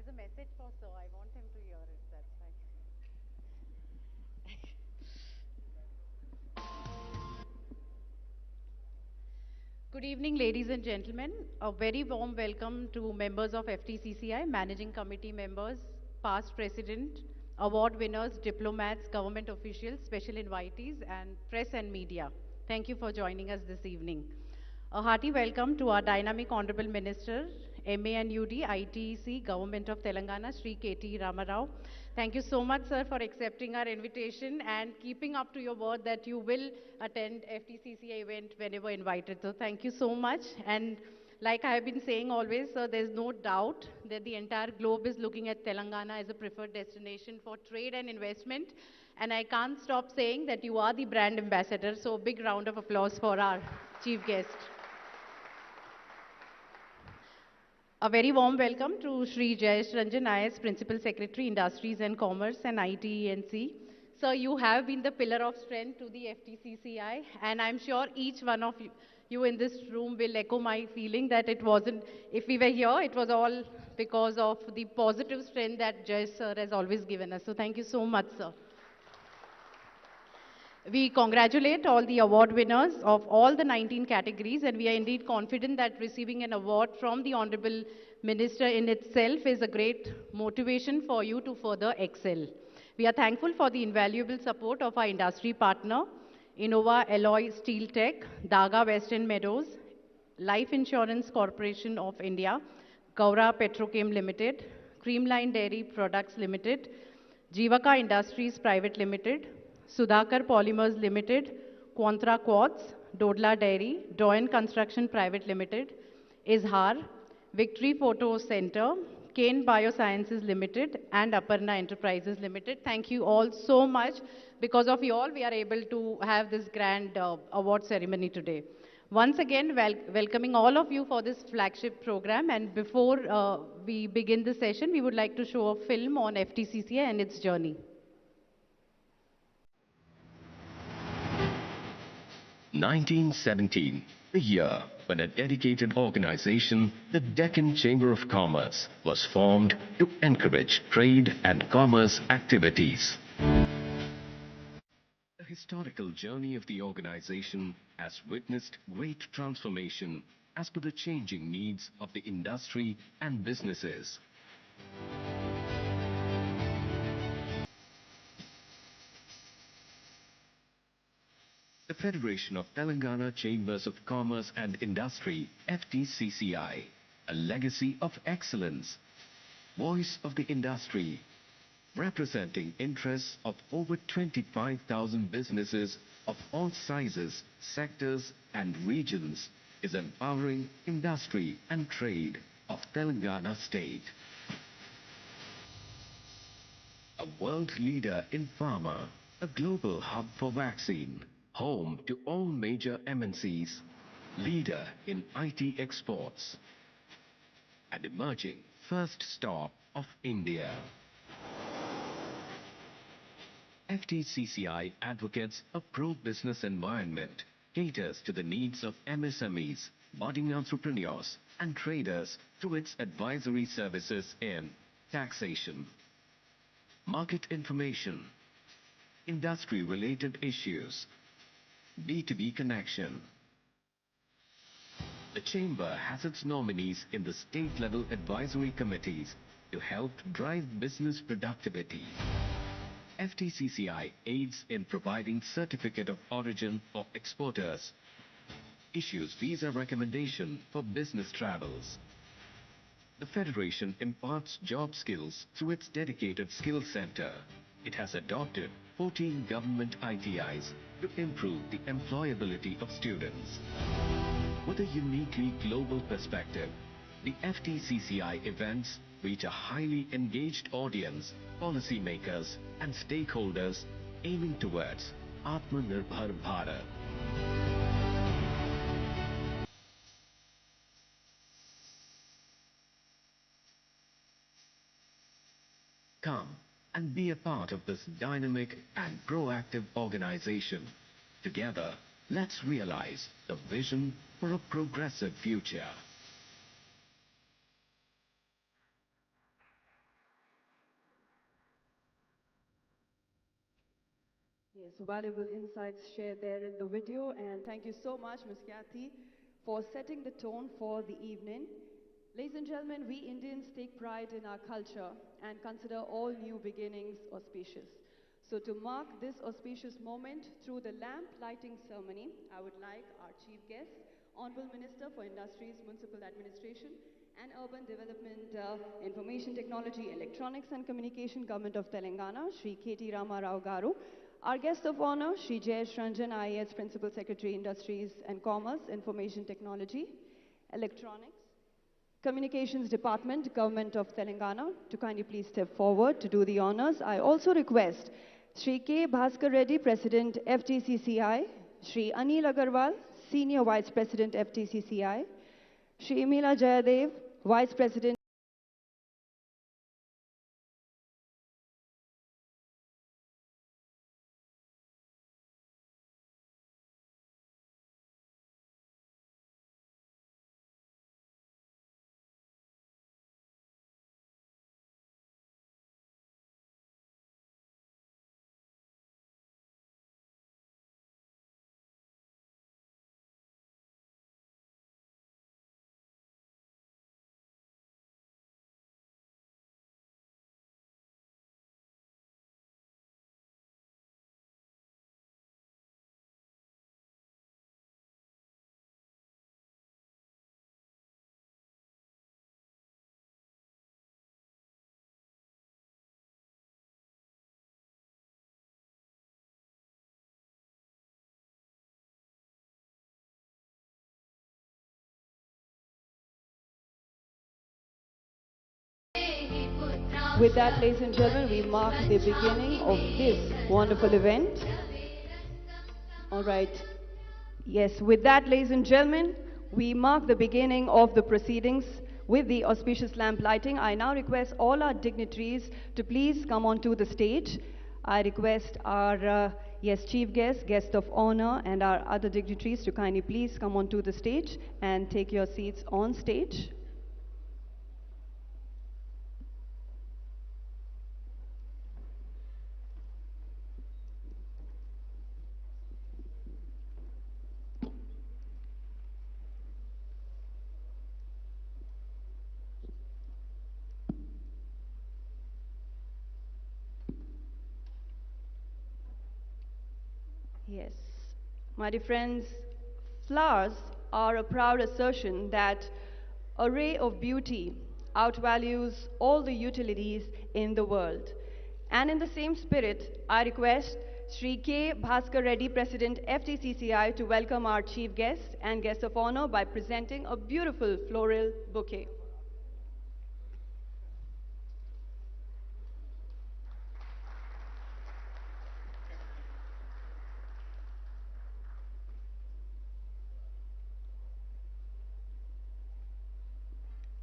There's a message for Sir. I want him to hear it. That's why. Good evening, ladies and gentlemen. A very warm welcome to members of FTCCI, Managing Committee members, past president, award winners, diplomats, government officials, special invitees, and press and media. Thank you for joining us this evening. A hearty welcome to our dynamic Honorable Minister, MANUD, ITEC, Government of Telangana, Sri KT Ramarao. Thank you so much, sir, for accepting our invitation and keeping up to your word that you will attend FTCCI event whenever invited. So thank you so much. And like I have been saying always, sir, there's no doubt that the entire globe is looking at Telangana as a preferred destination for trade and investment. And I can't stop saying that you are the brand ambassador. So a big round of applause for our chief guest. A very warm welcome to Shri Jayesh Ranjan IS, Principal Secretary, Industries and Commerce and ITENC. Sir, you have been the pillar of strength to the FTCCI, and I'm sure each one of you in this room will echo my feeling that it wasn't, if we were here, it was all because of the positive strength that Jayesh sir has always given us. So thank you so much, sir. We congratulate all the award winners of all the 19 categories, and we are indeed confident that receiving an award from the Honorable Minister in itself is a great motivation for you to further excel. We are thankful for the invaluable support of our industry partner, Innova Alloy Steel Tech, Daga Western Meadows, Life Insurance Corporation of India, Gaura Petrochem Limited, Creamline Dairy Products Limited, Jivaka Industries Private Limited, Sudhakar Polymers Limited, Quantra Quartz, Dodla Dairy, Doyen Construction Private Limited, Izhar, Victory Photo Center, Kane Biosciences Limited, and Aparna Enterprises Limited. Thank you all so much. Because of you all, we are able to have this grand award ceremony today. Once again, welcoming all of you for this flagship program. And before we begin the session, we would like to show a film on FTCCI and its journey. 1917, the year when a dedicated organization, the Deccan Chamber of Commerce, was formed to encourage trade and commerce activities. The historical journey of the organization has witnessed great transformation as per the changing needs of the industry and businesses. The Federation of Telangana Chambers of Commerce and Industry, FTCCI, a legacy of excellence, voice of the industry, representing interests of over 25,000 businesses of all sizes, sectors and regions, is empowering industry and trade of Telangana state. A world leader in pharma, a global hub for vaccine, home to all major MNCs, leader in IT exports, and emerging first stop of India. FTCCI advocates a pro-business environment, caters to the needs of MSMEs, budding entrepreneurs, and traders through its advisory services in taxation, market information, industry-related issues, B2B connection. The Chamber has its nominees in the state-level advisory committees to help drive business productivity. FTCCI aids in providing certificate of origin for exporters, issues visa recommendation for business travels. The Federation imparts job skills through its dedicated skill center. It has adopted 14 government ITIs to improve the employability of students. With a uniquely global perspective, the FTCCI events reach a highly engaged audience, policymakers and stakeholders aiming towards Atmanirbhar Bharat. Come and be a part of this dynamic and proactive organization. Together, let's realize the vision for a progressive future. 1917, the year when a dedicated organization, the Deccan Chamber of Commerce, was formed to encourage trade and commerce activities. The Federation of Telangana Chambers of Commerce and Industry has witnessed great transformation as per the changing needs of the industry and businesses. The Chamber has witnessed great transformation as per the changing needs of the industry and businesses. So valuable insights shared there in the video, and thank you so much, Ms. Kathy, for setting the tone for the evening. Ladies and gentlemen, we Indians take pride in our culture and consider all new beginnings auspicious. So to mark this auspicious moment through the lamp lighting ceremony, I would like our chief guest, Honorable Minister for Industries, Municipal Administration and Urban Development, Information Technology, Electronics and Communication, Government of Telangana, Shri KT Rao Garu. Our guest of honor, Shri Jayesh Ranjan, IAS Principal Secretary, Industries and Commerce, Information Technology, Electronics, Communications Department, Government of Telangana, to kindly please step forward to do the honors. I also request Shri K. Bhaskar Reddy, President, FTCCI, Shri Anil Agarwal, Senior Vice President, FTCCI, Shri Imila Jayadev, Vice President. With that, ladies and gentlemen, we mark the beginning of this wonderful event. All right. Yes, with that, ladies and gentlemen, we mark the beginning of the proceedings with the auspicious lamp lighting. I now request all our dignitaries to please come onto the stage. I request our chief guest, guest of honor, and our other dignitaries to kindly please come onto the stage and take your seats on stage. Yes. My dear friends, flowers are a proud assertion that array of beauty outvalues all the utilities in the world. And in the same spirit, I request Shri K. Bhaskar Reddy, President, FTCCI, to welcome our chief guest and guest of honor by presenting a beautiful floral bouquet.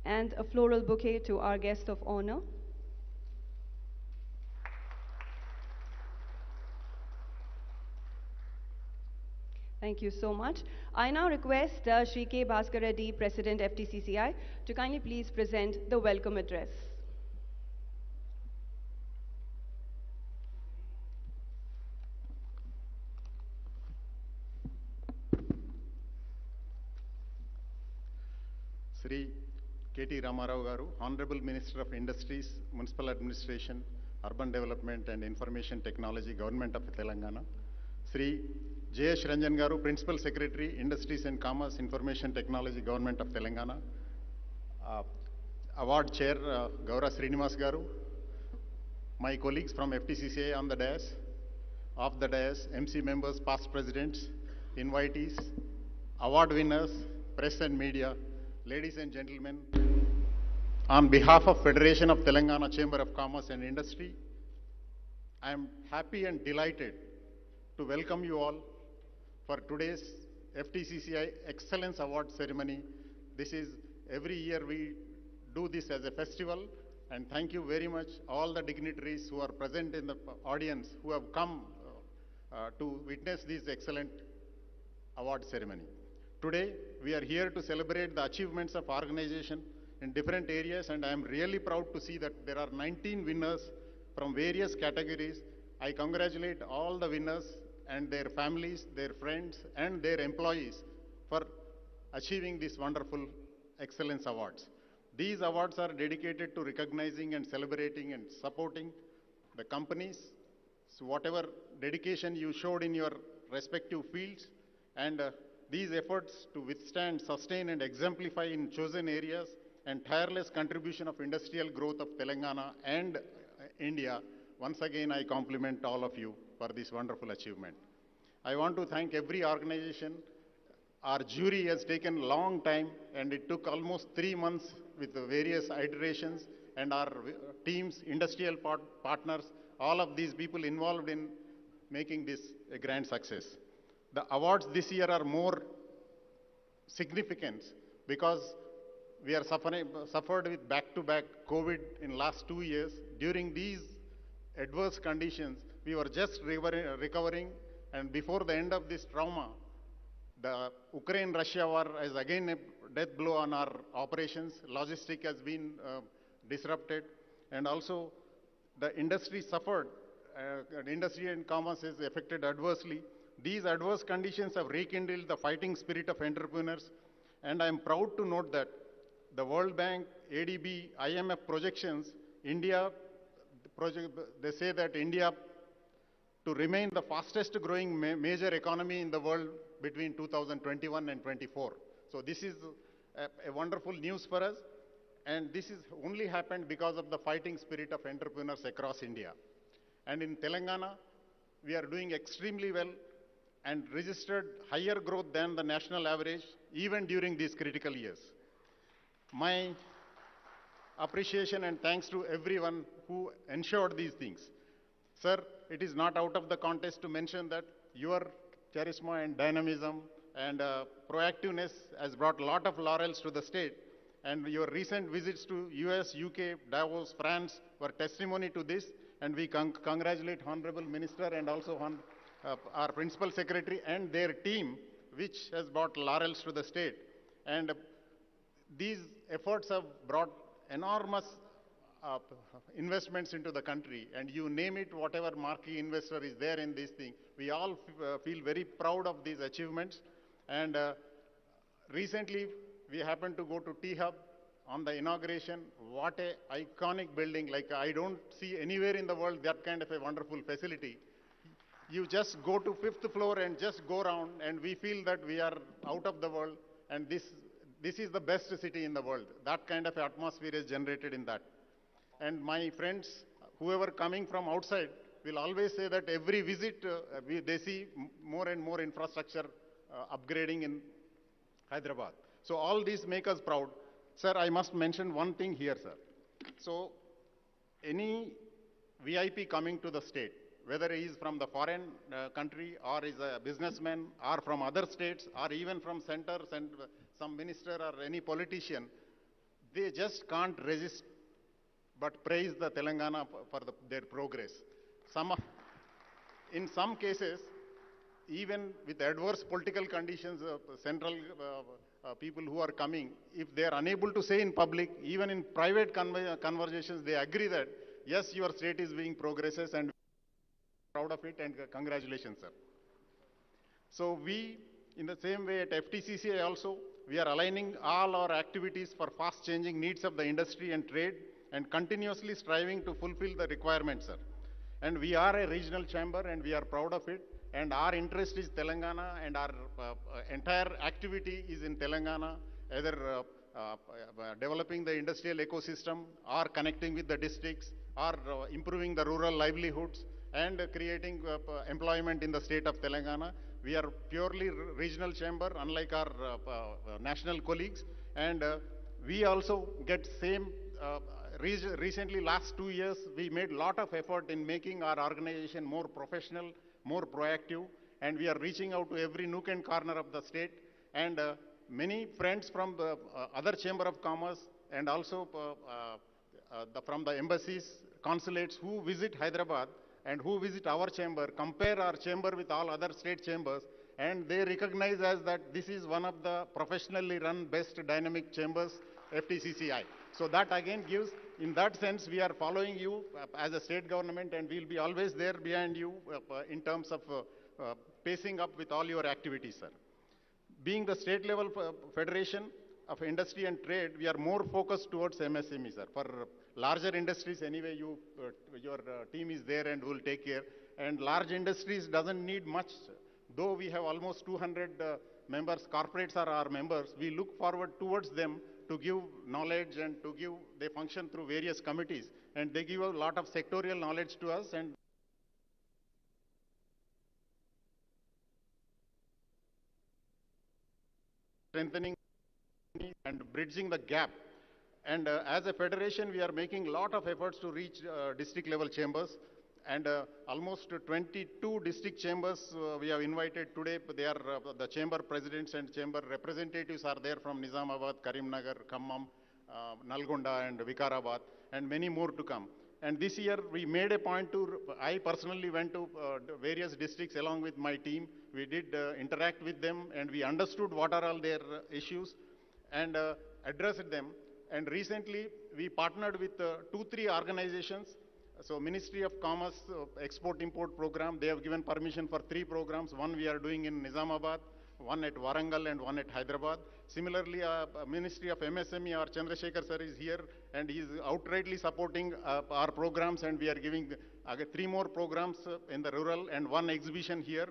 And a floral bouquet to our guest of honor. Thank you so much. I now request Shri K. Bhaskar Reddy, President, FTCCI, to kindly please present the welcome address. Sri KT Ramarao Garu, Honorable Minister of Industries, Municipal Administration, Urban Development and Information Technology, Government of Telangana. Sri Jayesh Ranjan Garu, Principal Secretary, Industries and Commerce, Information Technology, Government of Telangana. Award Chair, Gaura Sriniwas Garu. My colleagues from FTCCI on the dais, off the dais, MC members, past presidents, invitees, award winners, press and media, ladies and gentlemen, on behalf of Federation of Telangana Chamber of Commerce and Industry, I am happy and delighted to welcome you all for today's FTCCI Excellence Award ceremony. This is, every year we do this as a festival, and thank you very much all the dignitaries who are present in the audience who have come to witness this excellent award ceremony. Today, we are here to celebrate the achievements of organization in different areas, and I am really proud to see that there are 19 winners from various categories. I congratulate all the winners and their families, their friends, and their employees for achieving these wonderful excellence awards. These awards are dedicated to recognizing and celebrating and supporting the companies. So whatever dedication you showed in your respective fields, and these efforts to withstand, sustain, and exemplify in chosen areas, and tireless contribution of industrial growth of Telangana and India, once again I compliment all of you for this wonderful achievement. I want to thank every organization. Our jury has taken a long time, and it took almost 3 months with the various iterations, and our teams, industrial partners, all of these people involved in making this a grand success. The awards this year are more significant because we are suffered with back-to-back COVID in last 2 years. During these adverse conditions, we were just recovering, and before the end of this trauma, the Ukraine-Russia war is again a death blow on our operations. Logistics has been disrupted, and also the industry suffered. Industry and commerce is affected adversely. These adverse conditions have rekindled the fighting spirit of entrepreneurs, and I am proud to note that the World Bank, ADB, IMF projections, they say that India to remain the fastest growing major economy in the world between 2021 and 24. So this is a wonderful news for us, and this is only happened because of the fighting spirit of entrepreneurs across India. And in Telangana, we are doing extremely well and registered higher growth than the national average even during these critical years. My appreciation and thanks to everyone who ensured these things. Sir, it is not out of the contest to mention that your charisma and dynamism and proactiveness has brought a lot of laurels to the state, and your recent visits to US, UK, Davos, France were testimony to this, and we congratulate Honorable Minister and also our Principal Secretary and their team, which has brought laurels to the state. And these efforts have brought enormous investments into the country, and you name it, whatever marquee investor is there in this thing, we all feel very proud of these achievements. And recently, we happened to go to T-Hub on the inauguration. What a iconic building, like I don't see anywhere in the world that kind of a wonderful facility. You just go to 5th floor and just go around, and we feel that we are out of the world, and this is the best city in the world. That kind of atmosphere is generated in that. And my friends, whoever coming from outside, will always say that every visit, they see more and more infrastructure upgrading in Hyderabad. So all these make us proud. Sir, I must mention one thing here, sir. So any VIP coming to the state, whether he is from the foreign country or is a businessman or from other states or even from centers and some minister or any politician, they just can't resist but praise the Telangana for their progress. In some cases, even with adverse political conditions, central people who are coming, if they are unable to say in public, even in private conversations, they agree that, yes, your state is being progresses and proud of it, and congratulations, sir. So we, in the same way at FTCCI also, we are aligning all our activities for fast changing needs of the industry and trade and continuously striving to fulfill the requirements, sir. And we are a regional chamber and we are proud of it. And our interest is Telangana, and our entire activity is in Telangana, either developing the industrial ecosystem or connecting with the districts or improving the rural livelihoods and creating employment in the state of Telangana. We are purely regional chamber, unlike our national colleagues, and we also get same. Recently, last 2 years, we made a lot of effort in making our organization more professional, more proactive, and we are reaching out to every nook and corner of the state. And many friends from the other Chamber of Commerce and also from the embassies, consulates who visit Hyderabad and who visit our chamber, compare our chamber with all other state chambers, and they recognize as that this is one of the professionally run best dynamic chambers, FTCCI. So that again gives, in that sense, we are following you as a state government, and we'll be always there behind you in terms of pacing up with all your activities, sir. Being the state level federation of industry and trade, we are more focused towards MSME, sir. For larger industries, anyway, your team is there and will take care. And large industries doesn't need much. Though we have almost 200 members, corporates are our members, we look forward towards them to give knowledge and to give, they function through various committees. And they give a lot of sectorial knowledge to us, and strengthening and bridging the gap. And as a federation, we are making a lot of efforts to reach district level chambers. And almost 22 district chambers we have invited today. They are the chamber presidents and chamber representatives are there from Nizamabad, Karimnagar, Khammam, Nalgonda and Vikarabad, and many more to come. And this year we made a point to, I personally went to various districts along with my team. We did interact with them and we understood what are all their issues and addressed them. And recently we partnered with 2-3 organizations. So Ministry of Commerce Export-Import Program, they have given permission for 3 programs. One we are doing in Nizamabad, one at Warangal and one at Hyderabad. Similarly, Ministry of MSME, our Chandrasekhar sir is here and he is outrightly supporting our programs, and we are giving 3 more programs in the rural and 1 exhibition here.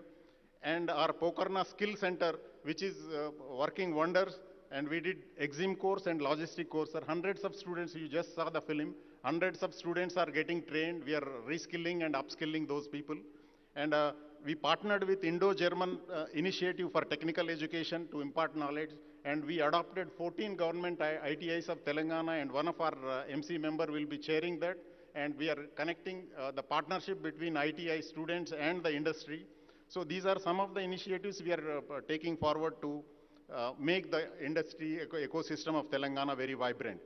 And our Pokarna Skill Center, which is working wonders, and we did exim course and logistic course. Hundreds of students, you just saw the film, hundreds of students are getting trained. We are reskilling and upskilling those people. And we partnered with Indo-German Initiative for Technical Education to impart knowledge. And we adopted 14 government ITIs of Telangana, and one of our MC member will be chairing that. And we are connecting the partnership between ITI students and the industry. So these are some of the initiatives we are taking forward to make the industry ecosystem of Telangana very vibrant.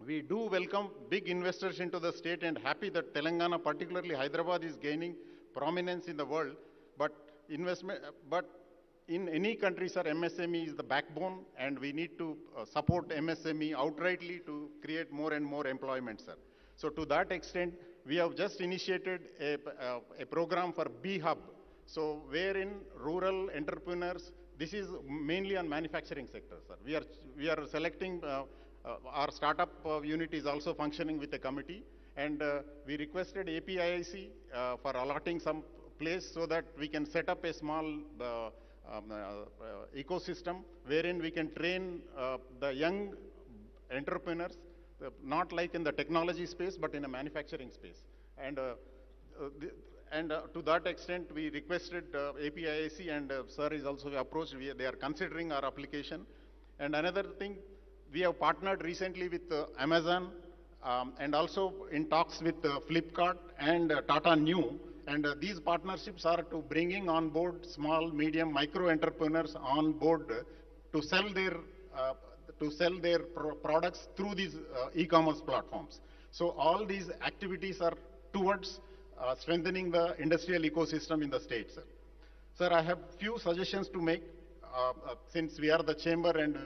We do welcome big investors into the state and happy that Telangana, particularly Hyderabad, is gaining prominence in the world. But in any country, sir, MSME is the backbone, and we need to support MSME outrightly to create more and more employment, sir. So to that extent, we have just initiated a program for B-Hub. So wherein rural entrepreneurs, this is mainly on manufacturing sector, sir. We are selecting, our startup unit is also functioning with a committee, and we requested APIIC for allotting some place so that we can set up a small ecosystem wherein we can train the young entrepreneurs, not like in the technology space, but in a manufacturing space. And to that extent, we requested APIIC, and sir is also approached. They are considering our application. And another thing, we have partnered recently with Amazon and also in talks with Flipkart and Tata New. And these partnerships are to bringing on board small, medium, micro entrepreneurs on board to sell their products through these e-commerce platforms. So all these activities are towards strengthening the industrial ecosystem in the state, sir. Sir, I have few suggestions to make. Since we are the chamber and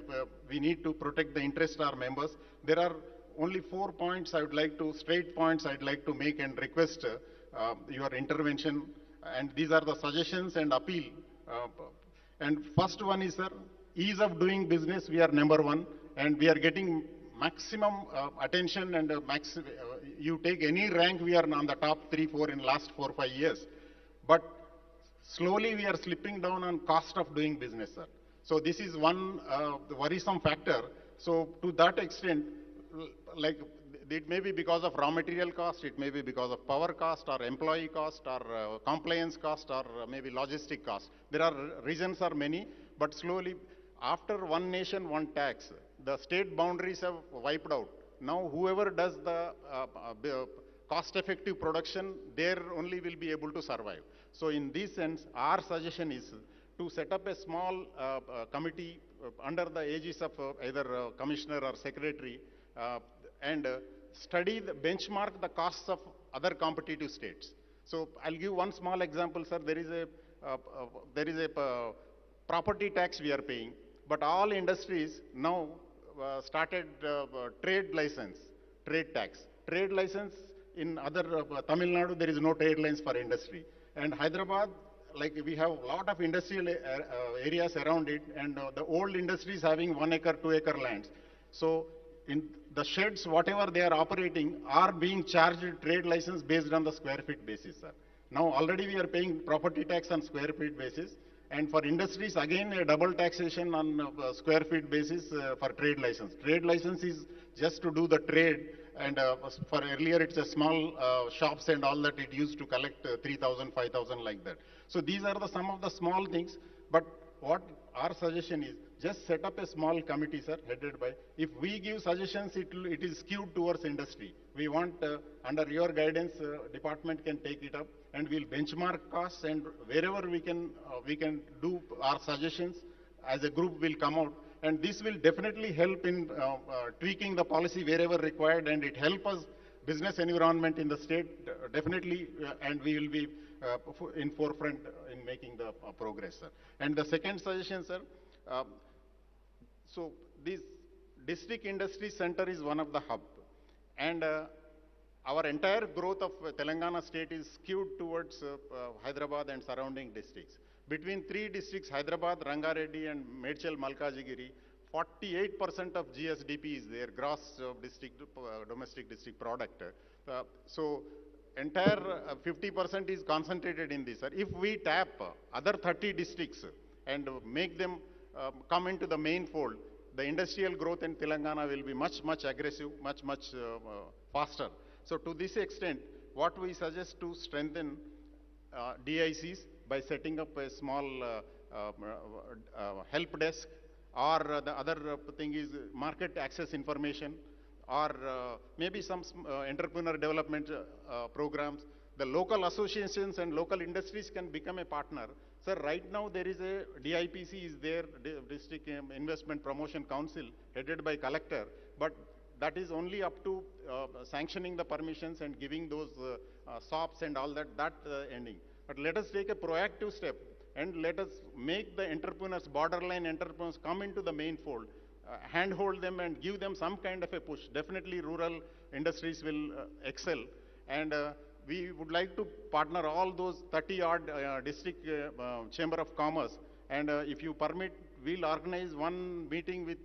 we need to protect the interest of our members, there are only 4 points I would like to, straight points I'd like to make and request your intervention. And these are the suggestions and appeal. And first one is, sir, ease of doing business, we are number 1, and we are getting maximum attention, and you take any rank, we are on the top 3-4 in last 4-5 years. But slowly we are slipping down on cost of doing business, sir. So this is one worrisome factor. So to that extent, like it may be because of raw material cost, it may be because of power cost or employee cost or compliance cost or maybe logistic cost. There are reasons are many, but slowly after one nation, one tax, the state boundaries have wiped out. Now whoever does the cost-effective production, there only will be able to survive. So in this sense, our suggestion is to set up a small committee under the aegis of either commissioner or secretary and study, benchmark the costs of other competitive states. So I'll give one small example, sir. There is a property tax we are paying, but all industries now started trade license, trade tax. Trade license in other Tamil Nadu, there is no trade license for industry. And Hyderabad, like we have a lot of industrial areas around it, and the old industries having 1 acre, 2 acre lands. So in the sheds, whatever they are operating, are being charged trade license based on the square feet basis, sir. Now already we are paying property tax on square feet basis, and for industries again a double taxation on square feet basis for trade license. Trade license is just to do the trade, and for earlier it's a small shops and all that, it used to collect 3,000, 5,000 like that. So these are some of the small things, but what our suggestion is, just set up a small committee, sir, headed by, if we give suggestions, it is skewed towards industry. We want, under your guidance, department can take it up, and we'll benchmark costs, and wherever we can do our suggestions, as a group will come out, and this will definitely help in tweaking the policy wherever required, and it help us business environment in the state, definitely, and we will be in forefront in making the progress, sir. And the second suggestion, sir, so this district industry center is one of the hub, and our entire growth of Telangana state is skewed towards Hyderabad and surrounding districts. Between 3 districts, Hyderabad, Rangareddy and Medchal Malkajgiri, 48% of GSDP is there, gross domestic district product. So entire 50% is concentrated in this, sir. If we tap other 30 districts and make them come into the main fold, the industrial growth in Telangana will be much, much aggressive, much, faster. So to this extent, what we suggest to strengthen DICs by setting up a small help desk, or the other thing is market access information, or maybe some entrepreneur development programs. The local associations and local industries can become a partner. Sir, right now there is a DIPC is there, District Investment Promotion Council, headed by collector, but that is only up to sanctioning the permissions and giving those SOPs and all that, ending. But let us take a proactive step, and let us make the entrepreneurs, borderline entrepreneurs, come into the main fold, handhold them and give them some kind of a push. Definitely rural industries will excel, and we would like to partner all those 30-odd district chamber of commerce, and if you permit, we'll organize one meeting with,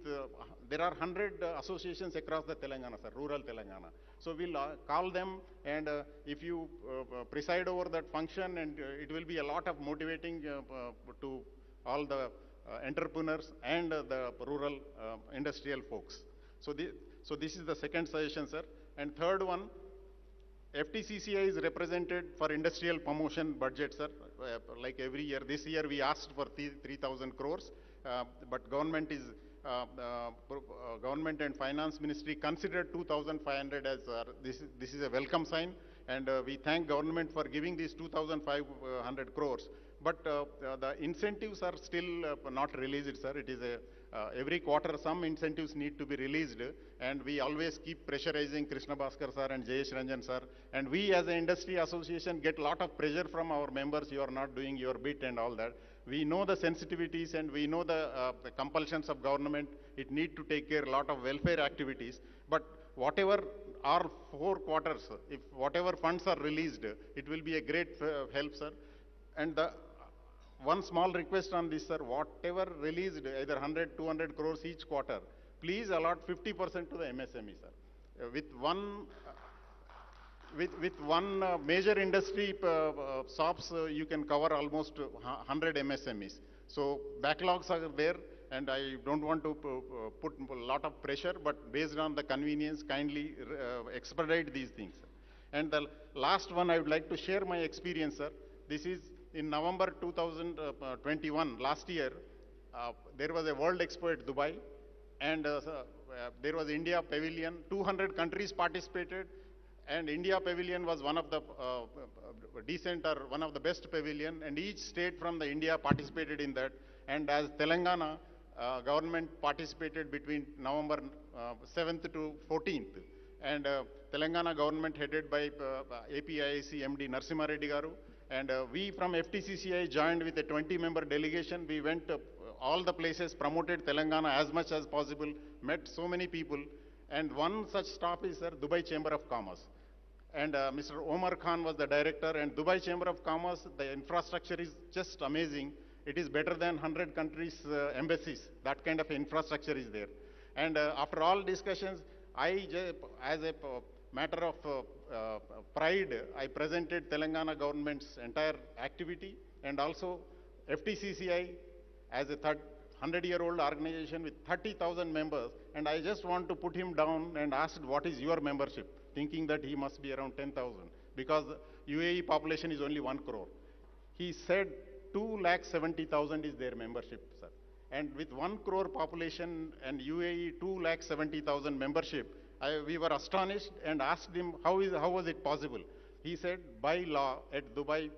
there are 100 associations across the Telangana, sir, rural Telangana. So we'll call them, and if you preside over that function, and it will be a lot of motivating to all the entrepreneurs and the rural industrial folks. So this is the second suggestion, sir. And third one, FTCCI is represented for industrial promotion budget, sir, like every year. This year we asked for 3,000 crores, but government and finance ministry considered 2,500 as this is a welcome sign, and we thank government for giving these 2,500 crores. But the incentives are still not released, sir. It is every quarter some incentives need to be released, and we always keep pressurizing Krishna Bhaskar sir and Jayesh Ranjan sir, and we as an industry association get a lot of pressure from our members. You are not doing your bit and all that. We know the sensitivities, and we know the compulsions of government. It need to take care a lot of welfare activities, but whatever our 4 quarters, if whatever funds are released, it will be a great help, sir. And the one small request on this, sir, whatever released, either 100, 200 crores each quarter, please allot 50% to the MSME, sir. With one major industry shops, you can cover almost 100 MSMEs. So backlogs are there, and I don't want to put a lot of pressure, but based on the convenience, kindly expedite these things. And the last one, I would like to share my experience, sir. This is in November 2021, last year, there was a World Expo at Dubai, and there was India Pavilion. 200 countries participated, and India Pavilion was one of the decent or one of the best pavilion, and each state from the India participated in that. And as Telangana, government participated between November 7th to 14th. And Telangana government headed by APIIC MD Narasimha Reddy Garu. And we from FTCCI joined with a 20-member delegation. We went all the places, promoted Telangana as much as possible, met so many people. And one such stop is, sir, Dubai Chamber of Commerce. and Mr. Omar Khan was the director, and Dubai Chamber of Commerce, the infrastructure is just amazing. It is better than 100 countries' embassies. That kind of infrastructure is there. And after all discussions, as a matter of pride, I presented Telangana government's entire activity, and also FTCCI as a 100-year-old organization with 30,000 members, and I just want to put him down and asked, what is your membership? Thinking that he must be around 10,000, because UAE population is only 1 crore. He said 2,70,000 is their membership, sir. And with 1 crore population and UAE 2,70,000 membership, we were astonished and asked him, how was it possible? He said, by law at Dubai,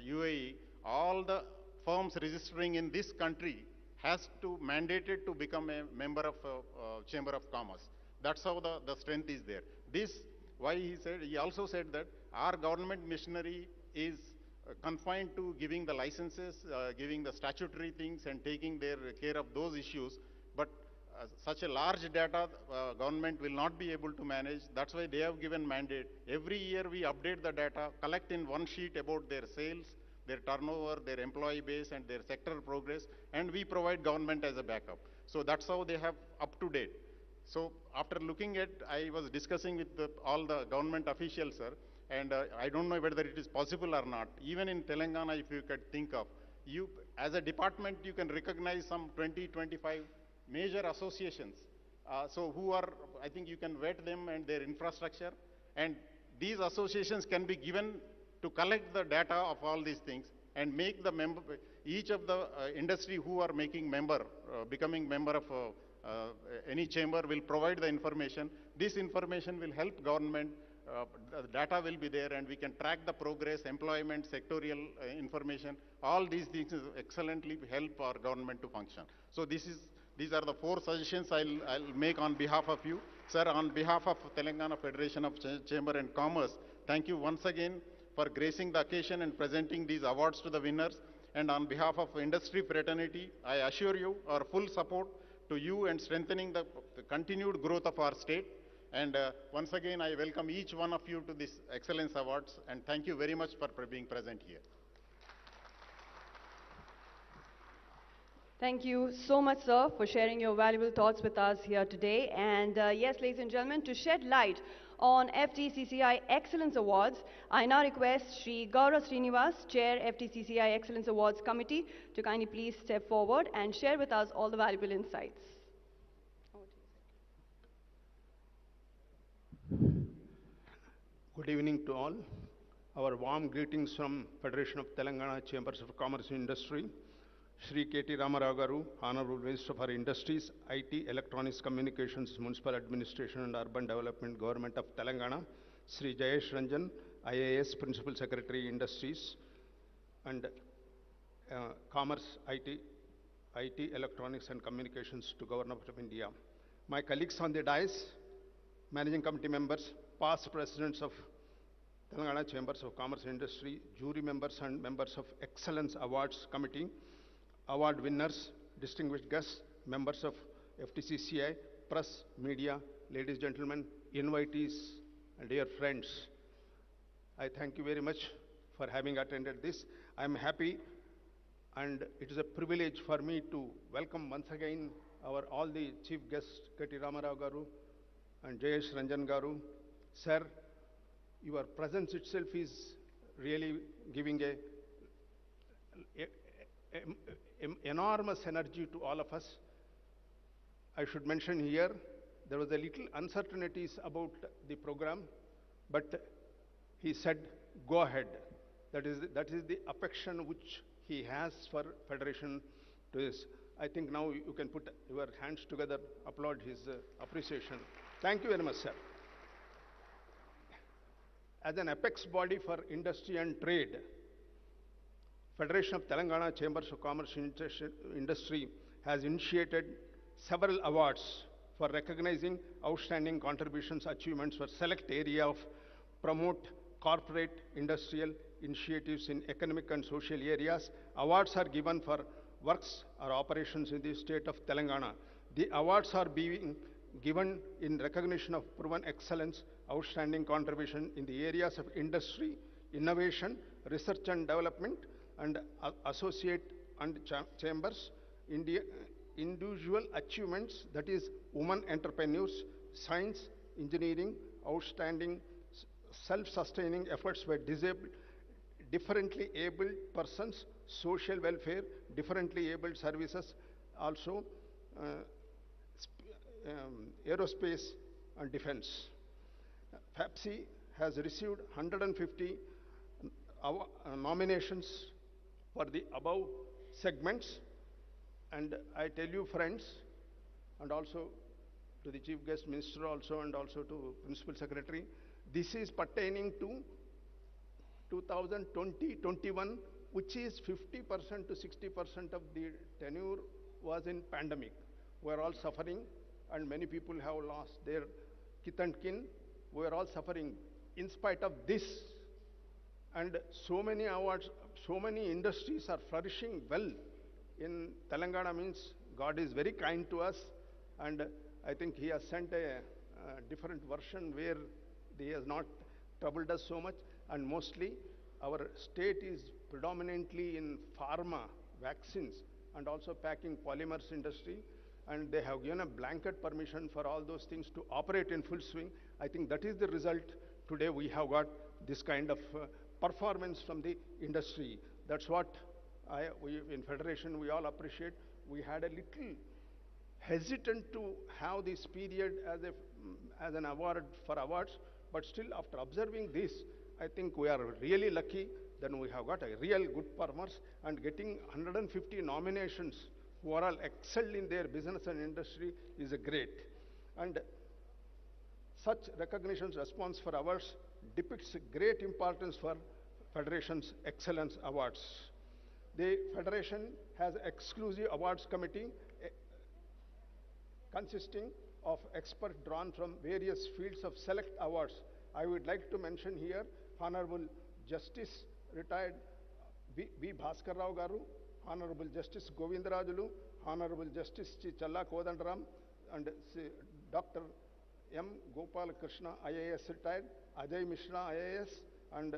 UAE, all the firms registering in this country has to mandated to become a member of Chamber of Commerce. That's how the strength is there. This, why he also said that our government machinery is confined to giving the licenses, giving the statutory things and taking their care of those issues, but such a large data government will not be able to manage. That's why they have given mandate. Every year we update the data, collect in one sheet about their sales, their turnover, their employee base and their sectoral progress, and we provide government as a backup. So that's how they have up to date. So after looking at, I was discussing with all the government officials, sir, and I don't know whether it is possible or not. Even in Telangana, if you could think of, you as a department, you can recognize some 20, 25 major associations. So who are, I think you can vet them and their infrastructure, and these associations can be given to collect the data of all these things and make the member, each of the industry who are making member, becoming member of any chamber will provide the information. This information will help government, the data will be there and we can track the progress, employment, sectorial information. All these things excellently help our government to function. So these are the 4 suggestions I'll make on behalf of you. Sir, on behalf of Telangana Federation of Chamber and Commerce, thank you once again for gracing the occasion and presenting these awards to the winners. And on behalf of industry fraternity, I assure you our full support to you and strengthening the continued growth of our state. And once again, I welcome each one of you to this Excellence Awards, and thank you very much for being present here. Thank you so much, sir, for sharing your valuable thoughts with us here today. And yes, ladies and gentlemen, to shed light on FTCCI Excellence Awards, I now request Shri Gaurav Srinivas, Chair FTCCI Excellence Awards Committee, to kindly please step forward and share with us all the valuable insights. Good evening to all. Our warm greetings from Federation of Telangana Chambers of Commerce and Industry. Shri K.T. Ramarao Garu, Honorable Minister for Industries, IT, Electronics, Communications, Municipal Administration and Urban Development, Government of Telangana. Shri Jayesh Ranjan, IAS, Principal Secretary, Industries and Commerce, IT, Electronics and Communications to Government of India. My colleagues on the dais, Managing Committee members, past presidents of Telangana Chambers of Commerce and Industry, jury members and members of Excellence Awards Committee, award winners, distinguished guests, members of FTCCI, press, media, ladies, gentlemen, invitees, and dear friends. I thank you very much for having attended this. I am happy and it is a privilege for me to welcome once again all the chief guests, K.T. Ramarao Garu and Jayesh Ranjan Garu. Sir, your presence itself is really giving enormous energy to all of us. I should mention here, there was a little uncertainties about the program, but he said, go ahead. That is the affection which he has for Federation to this. I think now you can put your hands together, applaud his appreciation. Thank you very much, sir. As an apex body for industry and trade, Federation of Telangana Chambers of Commerce and Industry has initiated several awards for recognizing outstanding contributions, achievements for select area of promote corporate industrial initiatives in economic and social areas. Awards are given for works or operations in the state of Telangana. The awards are being given in recognition of proven excellence, outstanding contribution in the areas of industry, innovation, research and development, and associate and chambers, individual achievements, that is, women entrepreneurs, science, engineering, outstanding self-sustaining efforts by disabled, differently abled persons, social welfare, differently abled services, also aerospace and defense. FTCCI has received 150 nominations for the above segments, and I tell you friends, and also to the Chief Guest Minister also, and also to Principal Secretary, this is pertaining to 2020-21, which is 50% to 60% of the tenure was in pandemic. We are all suffering, and many people have lost their kith and kin. We are all suffering. In spite of this, and so many awards, so many industries are flourishing well in Telangana, means God is very kind to us, and I think He has sent a different version where He has not troubled us so much, and mostly our state is predominantly in pharma, vaccines, and also packing polymers industry, and they have given a blanket permission for all those things to operate in full swing. I think that is the result. Today we have got this kind of performance from the industry. That's what we in Federation we all appreciate. We had a little hesitant to have this period as an award for awards, but still after observing this, I think we are really lucky. Then we have got a real good performers, and getting 150 nominations who are all excelled in their business and industry is a great. And such recognitions response for awards depicts great importance for Federation's Excellence Awards. The Federation has exclusive awards committee consisting of experts drawn from various fields of select awards. I would like to mention here Honorable Justice Retired V. Bhaskar Rao Garu, Honorable Justice Govindarajulu, Honorable Justice Challa Kodandaram, and Dr. M. Gopal Krishna, IAS retired, Ajay Mishra, IAS, and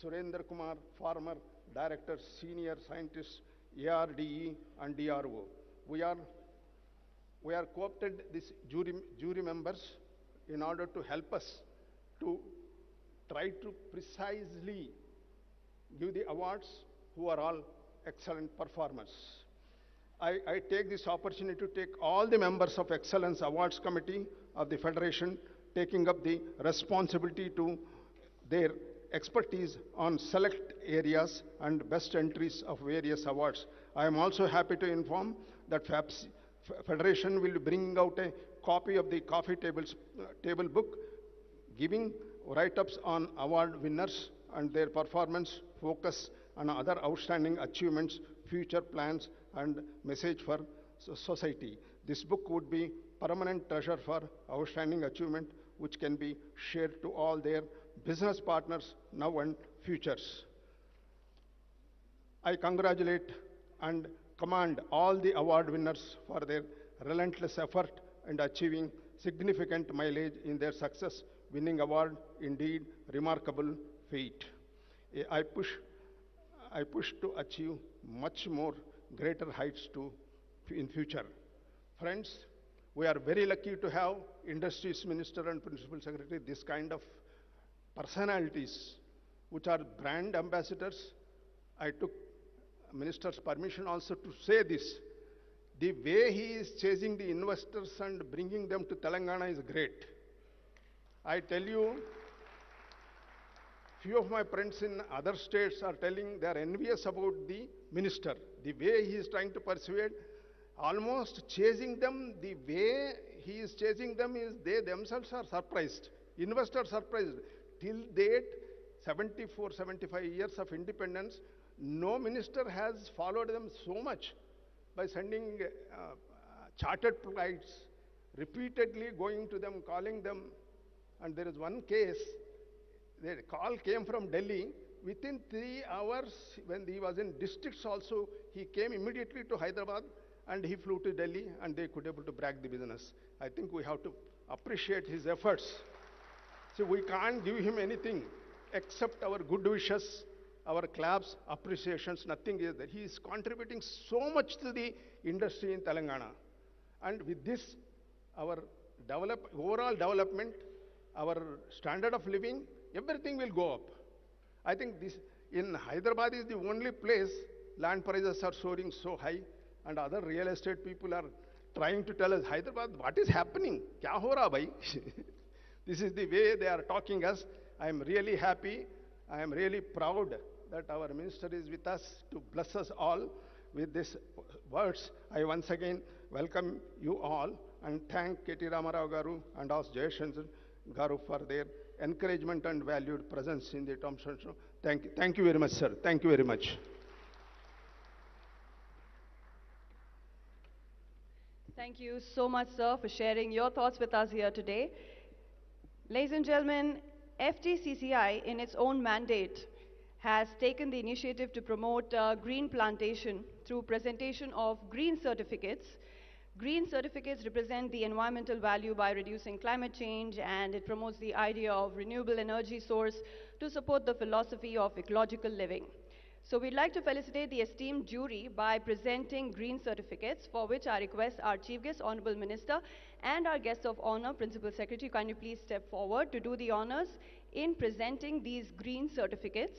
Surendra Kumar, former Director, Senior Scientist, ARDE and DRO. We are co-opted these jury members in order to help us to try to precisely give the awards who are all excellent performers. I take this opportunity to take all the members of Excellence Awards Committee of the Federation taking up the responsibility to their expertise on select areas and best entries of various awards. I am also happy to inform that Federation will be bringing out a copy of the coffee table book, giving write-ups on award winners and their performance, focus on other outstanding achievements, future plans, and message for society. This book would be permanent treasure for outstanding achievement, which can be shared to all their business partners now and futures. I congratulate and commend all the award winners for their relentless effort in achieving significant mileage in their success. Winning award, indeed, remarkable feat. I push to achieve much more greater heights in future. Friends, we are very lucky to have Industries Minister and Principal Secretary, this kind of personalities which are brand ambassadors. I took Minister's permission also to say this. The way he is chasing the investors and bringing them to Telangana is great. I tell you, few of my friends in other states are telling they are envious about the minister. The way he is trying to persuade, almost chasing them, the way he is chasing them is they themselves are surprised. Investors surprised. Till date, 74, 75 years of independence, no minister has followed them so much by sending chartered flights, repeatedly going to them, calling them. And there is one case, the call came from Delhi. Within 3 hours, when he was in districts also, he came immediately to Hyderabad and he flew to Delhi, and they could able to brag the business. I think we have to appreciate his efforts. See, we can't give him anything except our good wishes, our claps, appreciations, nothing is there. He is contributing so much to the industry in Telangana. And with this, our overall development, our standard of living, everything will go up. I think this, in Hyderabad is the only place land prices are soaring so high, and other real estate people are trying to tell us, Hyderabad, what is happening? Kya ho raha bhai? This is the way they are talking us. I am really happy. I am really proud that our minister is with us to bless us all with these words. I once again welcome you all and thank KT Ramarao Garu and also Jayashankar Garu for their encouragement and valued presence in the terms and show. Thank you. Thank you very much, sir. Thank you very much. Thank you so much, sir, for sharing your thoughts with us here today. Ladies and gentlemen, FTCCI, in its own mandate, has taken the initiative to promote green plantation through presentation of green certificates. Green certificates represent the environmental value by reducing climate change, and it promotes the idea of renewable energy source to support the philosophy of ecological living. So we'd like to felicitate the esteemed jury by presenting green certificates, for which I request our Chief Guest, Honorable Minister, and our Guest of Honor, Principal Secretary, kindly please step forward to do the honors in presenting these green certificates.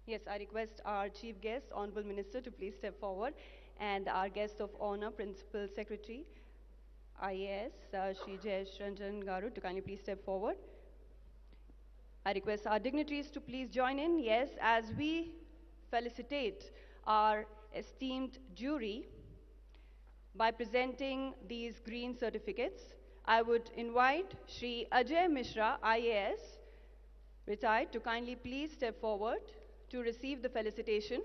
Yes, I request our Chief Guest, Honorable Minister, to please step forward, and our Guest of Honor, Principal Secretary, IAS, Shri Jayesh Ranjan Garu, to kindly please step forward. I request our dignitaries to please join in, yes, as we felicitate our esteemed jury by presenting these green certificates. I would invite Shri Ajay Mishra, IAS, retired, to kindly please step forward to receive the felicitation.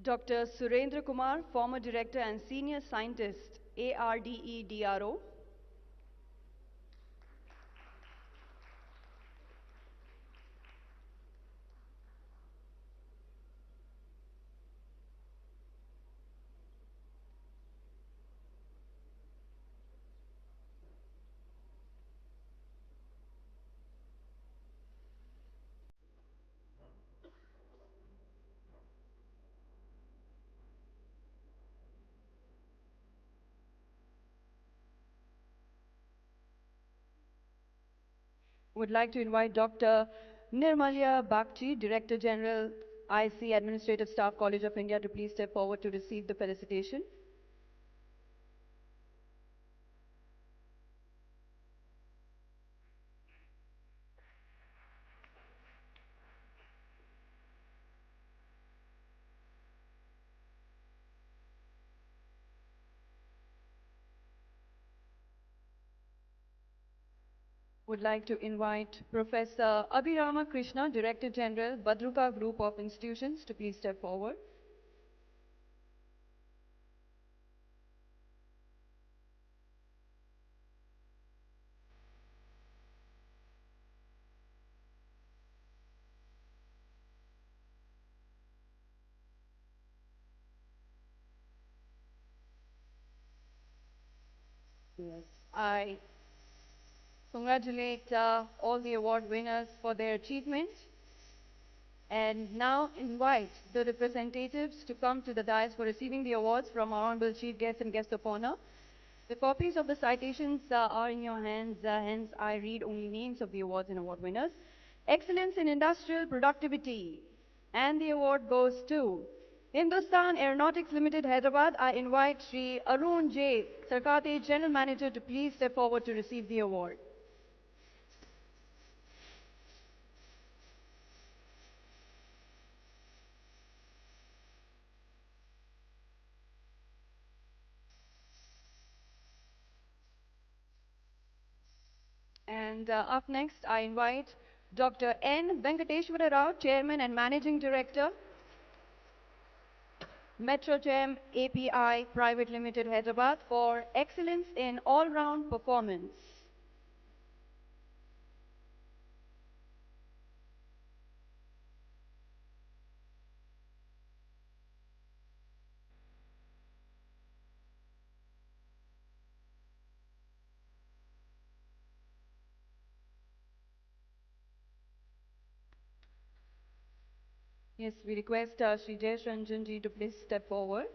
Dr. Surendra Kumar, former Director and Senior Scientist, ARDE-DRO. Would like to invite Dr. Nirmalya Bagchi, Director General, IC Administrative Staff College of India, to please step forward to receive the felicitation. Would like to invite Professor Abhirama Krishna, Director General, Badruka Group of Institutions, to please step forward. Yes. I congratulate all the award winners for their achievement, and now invite the representatives to come to the dais for receiving the awards from our Honorable Chief Guest and Guest of Honor. The copies of the citations are in your hands, hence I read only names of the awards and award winners. Excellence in Industrial Productivity, And the award goes to Hindustan Aeronautics Limited, Hyderabad. I invite Shri Arun J. Sarkate, General Manager, to please step forward to receive the award. And up next, I invite Dr. N. Venkateshwara Rao, Chairman and Managing Director, Metrochem API Private Limited, Hyderabad, for excellence in all-round performance. Yes, we request Shri Jayesh Ranjan ji to please step forward.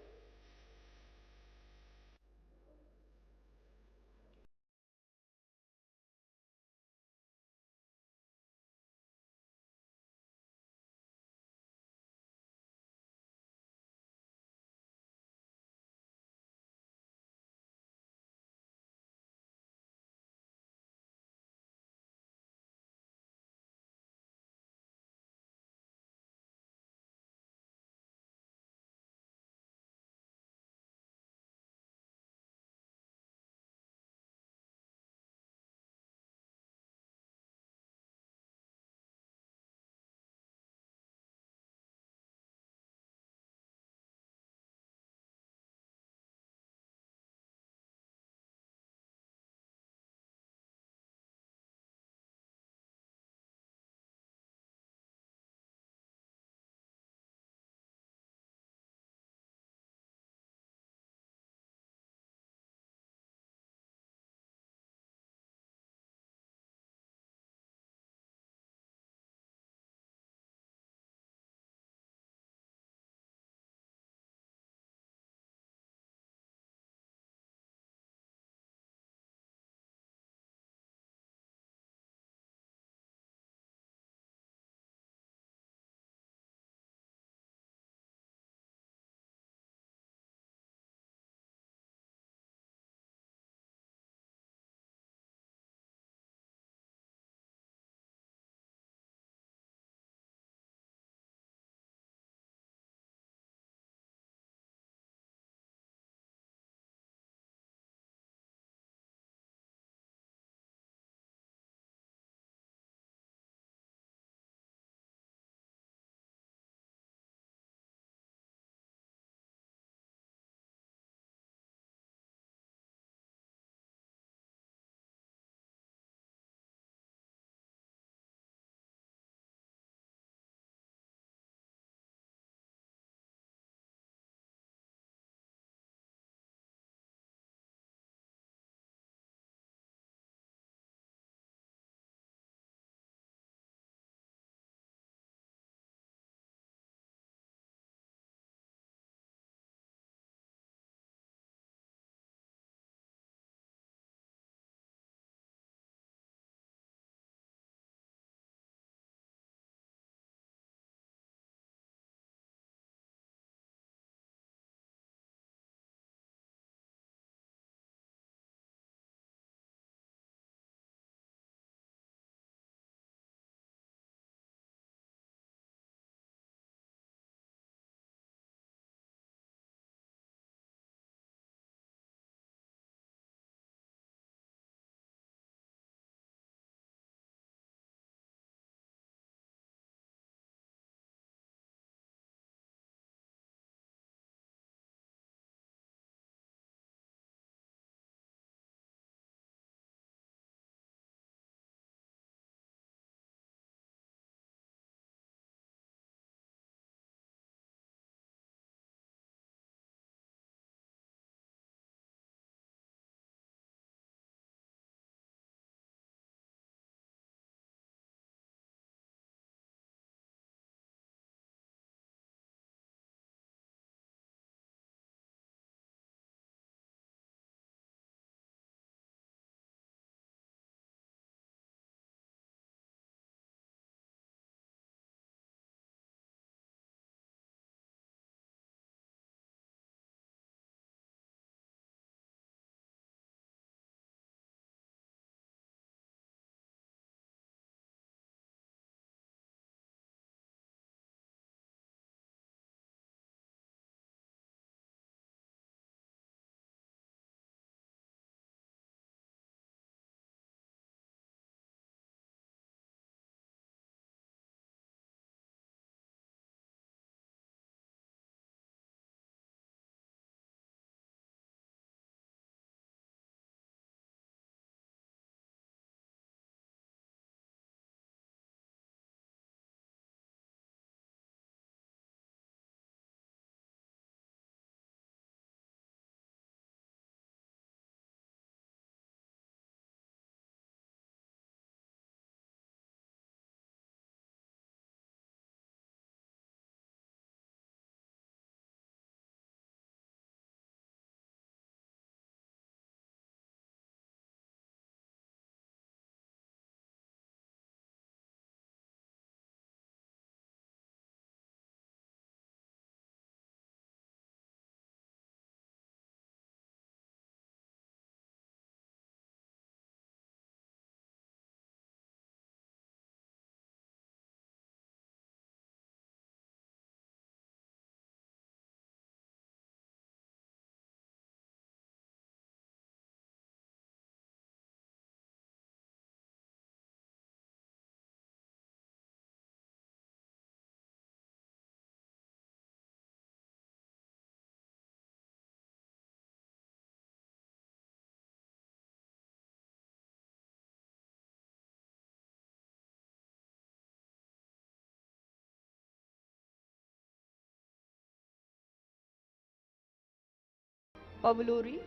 Pavuluri.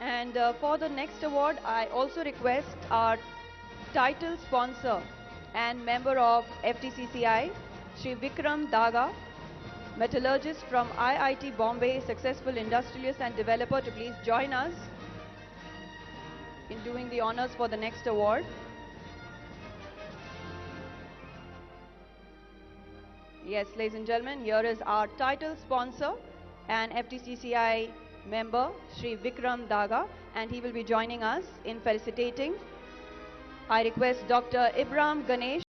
And for the next award, I also request our title sponsor and member of FTCCI, Shri Vikram Daga, metallurgist from IIT Bombay, successful industrialist and developer, to please join us in doing the honors for the next award. Yes, ladies and gentlemen, here is our title sponsor and FTCCI member, Shri Vikram Daga, and he will be joining us in felicitating. I request Dr. Ibrahim Ganesh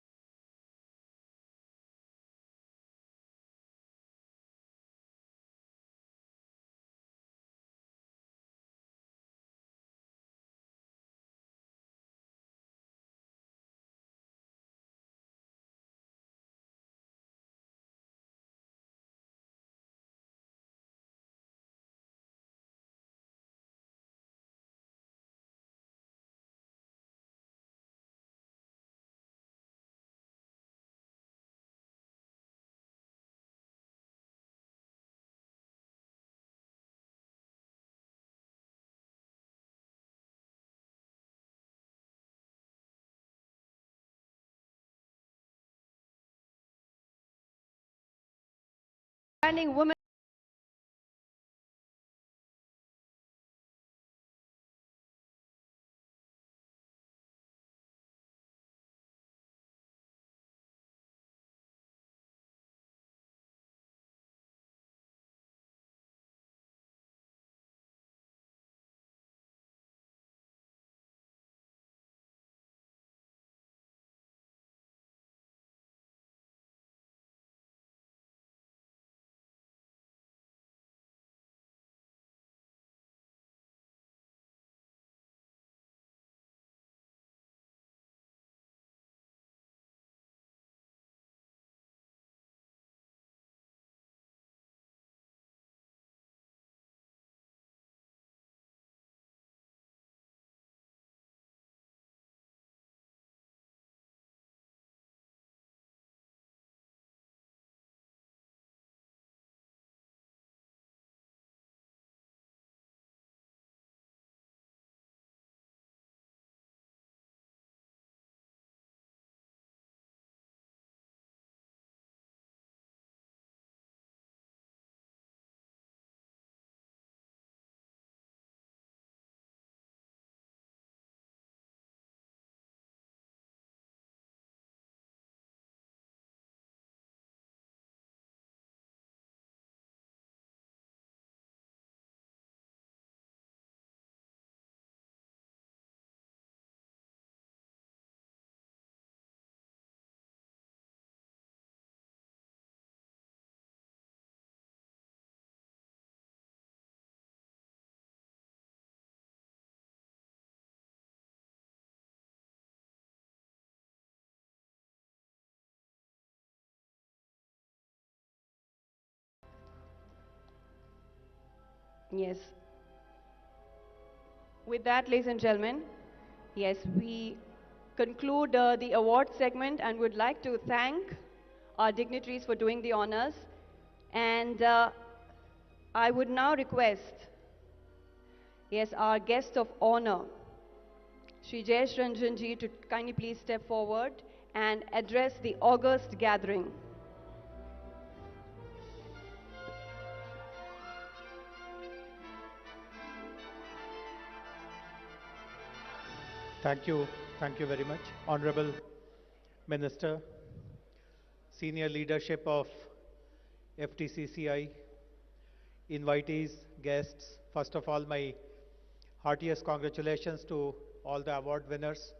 Outstanding Women Yes. With that, ladies and gentlemen, yes, we conclude the award segment and would like to thank our dignitaries for doing the honors. And I would now request, yes, our guest of honor, Shri Jayesh Ranjan ji, to kindly please step forward and address the august gathering. Thank you very much. Honorable Minister, senior leadership of FTCCI, invitees, guests, first of all, my heartiest congratulations to all the award winners.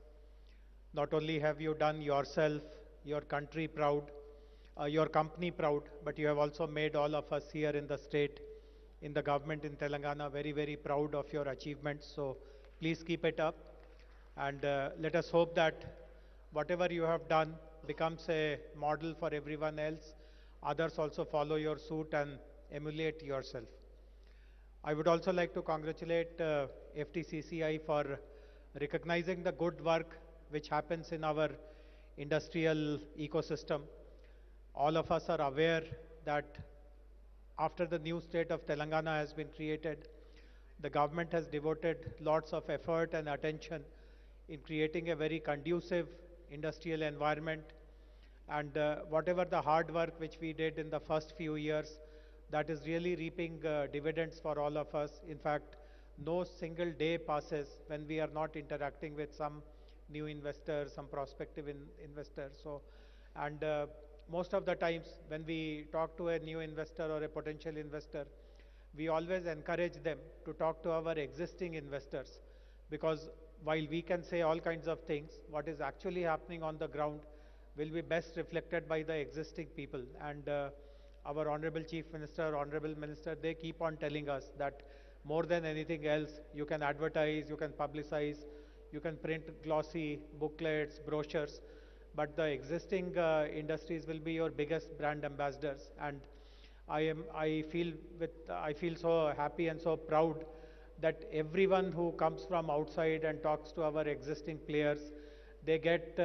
Not only have you done yourself, your country proud, your company proud, but you have also made all of us here in the state, in the government in Telangana, very, very proud of your achievements. So please keep it up. And let us hope that whatever you have done becomes a model for everyone else. Others also follow your suit and emulate yourself. I would also like to congratulate FTCCI for recognizing the good work which happens in our industrial ecosystem. All of us are aware that after the new state of Telangana has been created, the government has devoted lots of effort and attention in creating a very conducive industrial environment. And whatever the hard work which we did in the first few years, that is really reaping dividends for all of us. In fact, no single day passes when we are not interacting with some new investor, some prospective investor. So, and most of the times when we talk to a new investor or a potential investor, we always encourage them to talk to our existing investors, because while we can say all kinds of things, what is actually happening on the ground will be best reflected by the existing people. And our Honorable Chief Minister, Honorable Minister, they keep on telling us that more than anything else, you can advertise, you can publicize, you can print glossy booklets, brochures, but the existing industries will be your biggest brand ambassadors. And I feel so happy and so proud that everyone who comes from outside and talks to our existing players, they get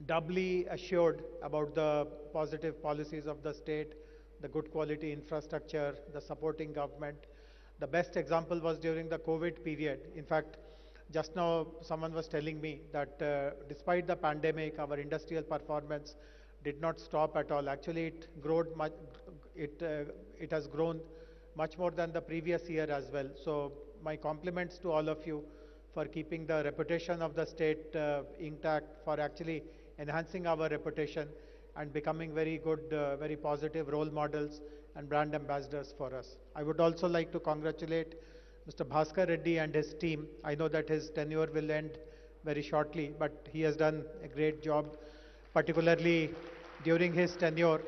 doubly assured about the positive policies of the state, the good quality infrastructure, the supporting government. The best example was during the COVID period. In fact, just now someone was telling me that despite the pandemic, our industrial performance did not stop at all. Actually, it has grown much more than the previous year as well. So my compliments to all of you for keeping the reputation of the state intact, for actually enhancing our reputation and becoming very good, very positive role models and brand ambassadors for us. I would also like to congratulate Mr. Bhaskar Reddy and his team. I know that his tenure will end very shortly, but he has done a great job, particularly during his tenure.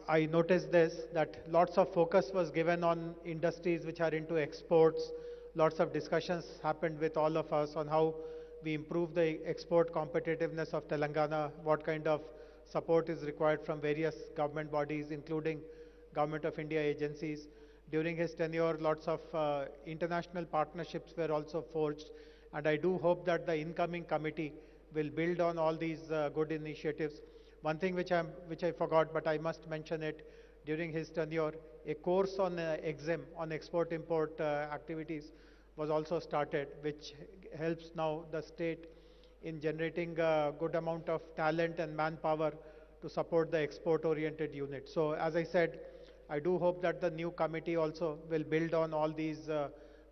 I noticed this, that lots of focus was given on industries which are into exports. Lots of discussions happened with all of us on how we improve the export competitiveness of Telangana, what kind of support is required from various government bodies, including Government of India agencies. During his tenure, lots of international partnerships were also forged, and I do hope that the incoming committee will build on all these good initiatives. One thing which I forgot, but I must mention it, during his tenure, a course on EXIM, on export-import activities, was also started, which helps now the state in generating a good amount of talent and manpower to support the export-oriented unit. So as I said, I do hope that the new committee also will build on all these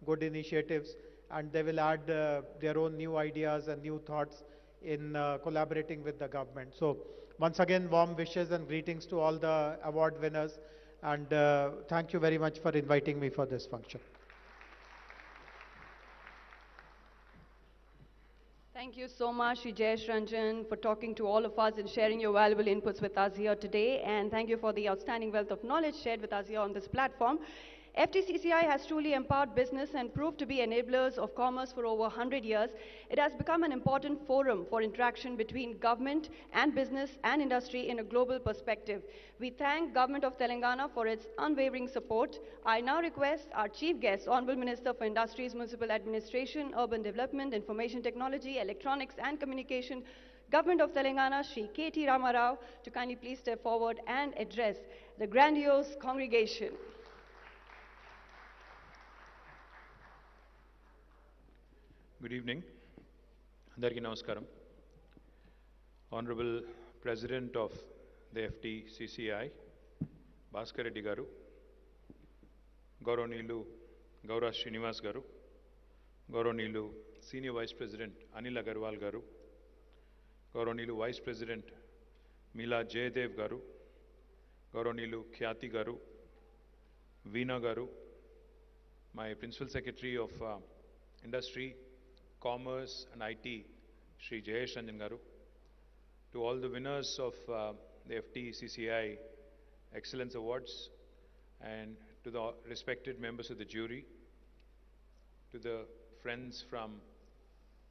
good initiatives, and they will add their own new ideas and new thoughts in collaborating with the government. So once again, warm wishes and greetings to all the award winners, and thank you very much for inviting me for this function. Thank you so much, Shri Jayesh Ranjan, for talking to all of us and sharing your valuable inputs with us here today. And thank you for the outstanding wealth of knowledge shared with us here on this platform. FTCCI has truly empowered business and proved to be enablers of commerce for over 100 years. It has become an important forum for interaction between government and business and industry in a global perspective. We thank Government of Telangana for its unwavering support. I now request our Chief Guest, Honorable Minister for Industries, Municipal Administration, Urban Development, Information Technology, Electronics and Communication, Government of Telangana, Shri KT Ramarao, to kindly please step forward and address the grandiose congregation. Good evening. Andariki Namaskaram. Honorable President of the FTCCI, Bhaskar Reddy Garu, Gauranilu Gaura Srinivas Garu, Gauranilu Senior Vice President Anil Agarwal Garu, Gauranilu Vice President Mila Jayadev Garu, Gauranilu Khyati Garu, Veena Garu, my Principal Secretary of Industry, Commerce and IT, Shri Jayesh Ranjan Garu, to all the winners of the FTCCI Excellence Awards, and to the respected members of the jury, to the friends from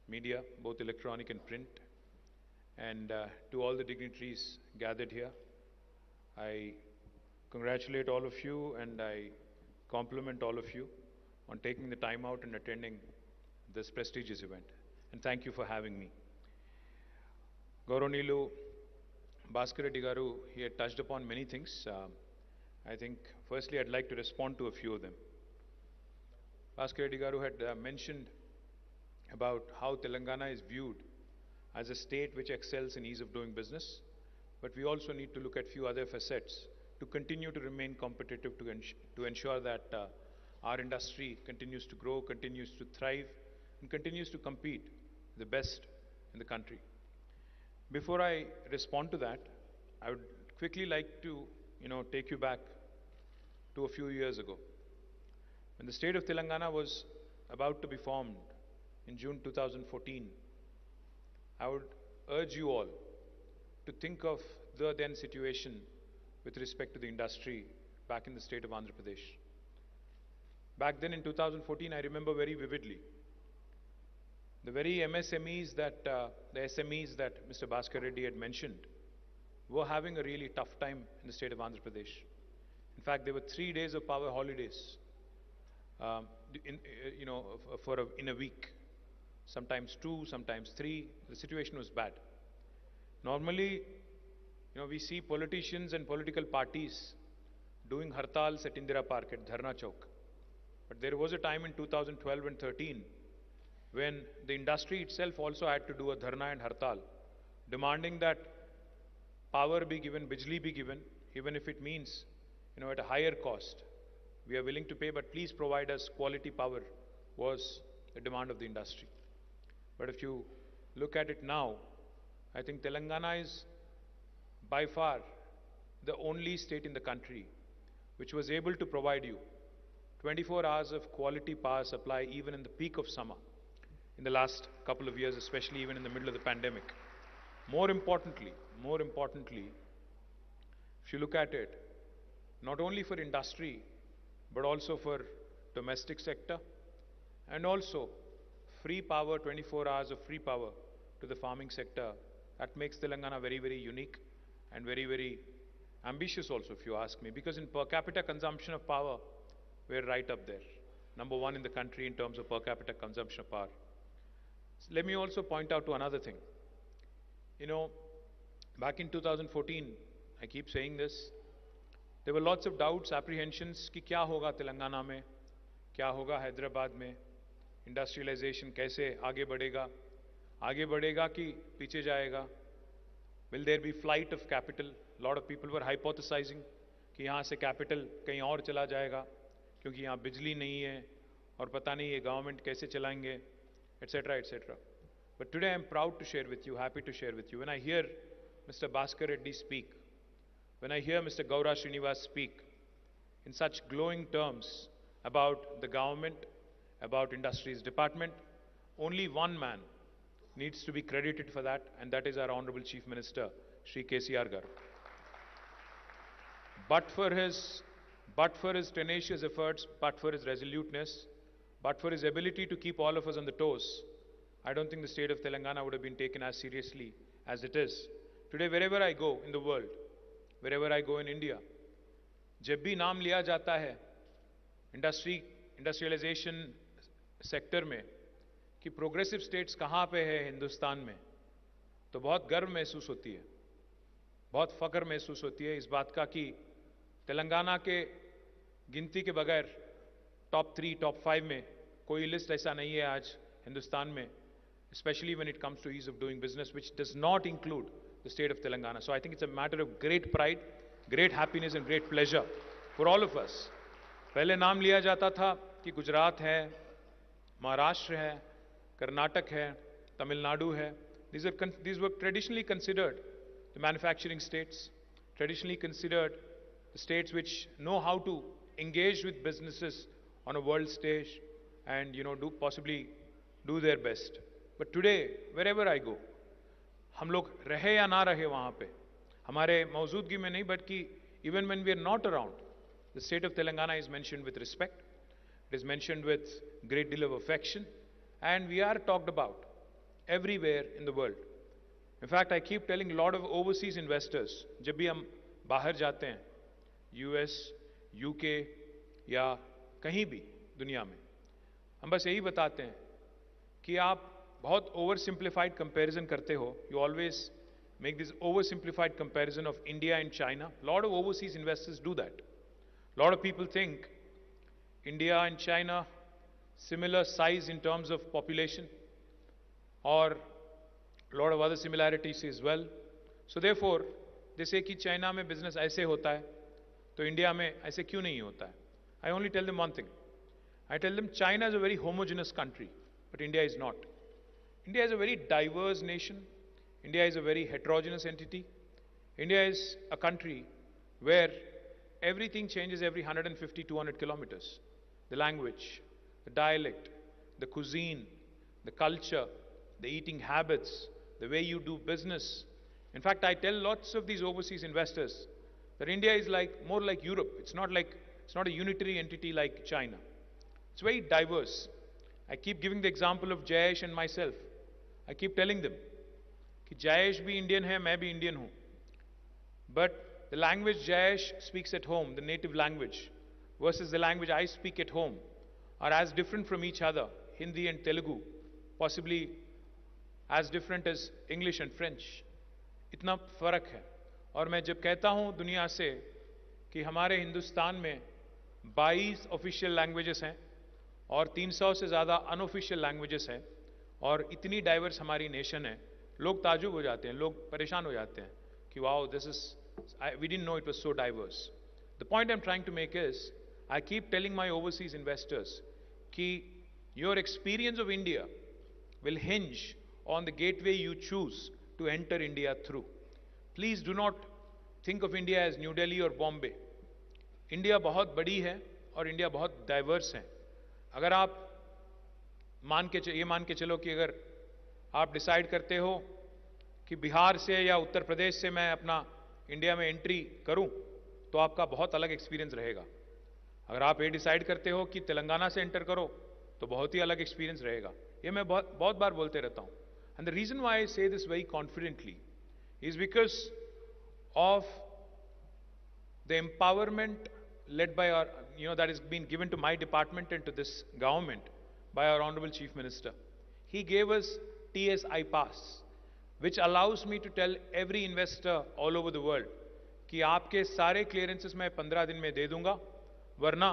media, both electronic and print, and to all the dignitaries gathered here. I congratulate all of you and I compliment all of you on taking the time out and attending this prestigious event. And thank you for having me. Gauranilu Bhaskar Reddy Garu, he had touched upon many things. I think firstly I'd like to respond to a few of them. Bhaskar Reddy Garu had mentioned about how Telangana is viewed as a state which excels in ease of doing business, but we also need to look at few other facets to continue to remain competitive, to ensure that our industry continues to grow, continues to thrive, and continues to compete the best in the country. Before I respond to that, I would quickly like to take you back to a few years ago. When the state of Telangana was about to be formed in June 2014, I would urge you all to think of the then situation with respect to the industry back in the state of Andhra Pradesh. Back then in 2014, I remember very vividly, the very MSMEs that, the SMEs that Mr. Bhaskar Reddy had mentioned were having a really tough time in the state of Andhra Pradesh. In fact, there were 3 days of power holidays in a week, sometimes 2, sometimes 3. The situation was bad. Normally, we see politicians and political parties doing hartals at Indira Park, at Dharna Chowk. But there was a time in 2012 and 13 when the industry itself also had to do a dharna and hartal, demanding that power be given, bijli be given, even if it means, at a higher cost. We are willing to pay, but please provide us quality power, was the demand of the industry. But if you look at it now, I think Telangana is by far the only state in the country which was able to provide you 24 hours of quality power supply even in the peak of summer in the last couple of years, especially even in the middle of the pandemic. More importantly, if you look at it, not only for industry, but also for domestic sector, and also free power, 24 hours of free power to the farming sector, that makes Telangana very, very unique and very, very ambitious also, if you ask me, because in per capita consumption of power, we're right up there. Number 1 in the country in terms of per capita consumption of power. So let me also point out to another thing. Back in 2014, I keep saying this, there were lots of doubts, apprehensions कि क्या होगा तेलंगाना में, क्या होगा हैदराबाद में, industrialisation कैसे आगे बढ़ेगा कि पीछे जाएगा, will there be flight of capital? A lot of people were hypothesizing कि यहाँ से capital कहीं और चला जाएगा क्योंकि यहाँ बिजली नहीं है और पता नहीं ये गवर्नमेंट कैसे चलाएंगे, etc., etc. But today I'm proud to share with you, happy to share with you, when I hear Mr. Bhaskar Reddy speak, when I hear Mr. Gaura Srinivas speak in such glowing terms about the government, about industries department, only one man needs to be credited for that, and that is our Honorable Chief Minister, Shri KCR Garu. But for his but for his tenacious efforts, but for his resoluteness, but for his ability to keep all of us on the toes, I don't think the state of Telangana would have been taken as seriously as it is. Today, wherever I go in the world, wherever I go in India, जब भी नाम लिया जाता है industrialisation sector में कि progressive states कहाँ पे है हिंदुस्तान में, तो बहुत गर्व महसूस होती है, बहुत फख्र महसूस होती है इस बात का कि तेलंगाना के गिनती के बगैर टॉप 3, टॉप 5 में कोई लिस्ट ऐसा नहीं है आज हिंदुस्तान में, especially when it comes to ease of doing business, which does not include the state of Telangana. So I think it's a matter of great pride, great happiness and great pleasure for all of us. पहले नाम लिया जाता था कि गुजरात है, महाराष्ट्र है, कर्नाटक है, तमिलनाडु है. These were traditionally considered the manufacturing states, traditionally considered the states which know how to engage with businesses on a world stage and possibly do their best. But today, wherever I go, हम लोग रहे या ना रहे वहाँ पे, हमारे मौजूदगी में नहीं, बल्कि even when we are not around, the state of Telangana is mentioned with respect, it is mentioned with great deal of affection, and we are talked about everywhere in the world. In fact, I keep telling a lot of overseas investors, जब भी हम बाहर जाते हैं, US, UK या कहीं भी दुनिया में, हम बस यही बताते हैं कि आप बहुत ओवर सिंप्लीफाइड कंपैरिजन करते हो. You always make this over simplified comparison of India and China. Lot of overseas investors do that. Lot of people think India and China similar size in terms of population और lot of other similarities as well. So therefore जैसे कि China में business ऐसे होता है तो India में ऐसे क्यों नहीं होता है. I only tell them one thing. I tell them China is a very homogeneous country, but India is not. India is a very diverse nation. India is a very heterogeneous entity. India is a country where everything changes every 150, 200 kilometers. The language, the dialect, the cuisine, the culture, the eating habits, the way you do business. In fact, I tell lots of these overseas investors that India is more like Europe. It's not a unitary entity like China. It's very diverse. I keep giving the example of Jayesh and myself. I keep telling them कि Jayesh भी Indian है, मैं भी Indian हूँ. But the language Jayesh speaks at home, the native language, versus the language I speak at home, are as different from each other. Hindi and Telugu, possibly as different as English and French. इतना फर्क है. और मैं जब कहता हूँ दुनिया से कि हमारे हिंदुस्तान में 22 ऑफिशियल लैंग्वेजेस हैं और 300 से ज़्यादा अनऑफिशियल लैंग्वेजेस हैं और इतनी डाइवर्स हमारी नेशन है, लोग ताजुब हो जाते हैं, लोग परेशान हो जाते हैं कि wow, this is, we didn't know it was so diverse. The point I am trying to make is, I keep telling my overseas investors कि your experience of India will hinge on the gateway you choose to enter India through. Please do not think of India as New Delhi or Bombay. India बहुत बड़ी है और India बहुत diverse है. अगर आप ये मान के चलो कि अगर आप डिसाइड करते हो कि बिहार से या उत्तर प्रदेश से मैं अपना इंडिया में एंट्री करूं, तो आपका बहुत अलग एक्सपीरियंस रहेगा. अगर आप ये डिसाइड करते हो कि तेलंगाना से एंटर करो, तो बहुत ही अलग एक्सपीरियंस रहेगा. ये मैं बहुत बार बोलते रहता हूं. And the reason why I say this very confidently is because of the empowerment led by our, that is being given to my department and to this government by our Honorable Chief Minister. He gave us TSI pass, which allows me to tell every investor all over the world कि आपके सारे clearances मैं 15 दिन में दे दूंगा, वरना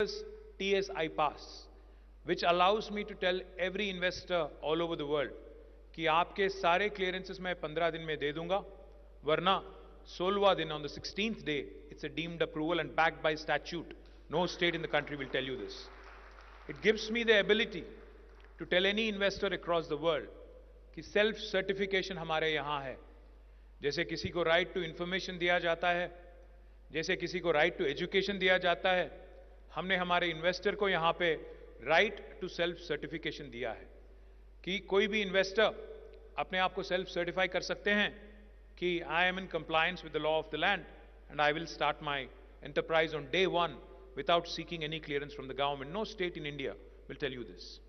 TSI pass, which allows me to tell every investor all over the world कि आपके सारे clearances मैं 15 दिन में दे दूंगा, वरना 16वां दिन, on the 16th day, it's a deemed approval and backed by statute. No state in the country will tell you this. It gives me the ability to tell any investor across the world कि self certification हमारे यहाँ है. जैसे किसी को right to information दिया जाता है, जैसे किसी को right to education दिया जाता है, हमने हमारे investor को यहाँ पे right to self certification दिया है कि कोई भी investor अपने आप को self certify कर सकते हैं कि I am in compliance with the law of the land and I will start my enterprise on day one without seeking any clearance from the government. No state in India will tell you this.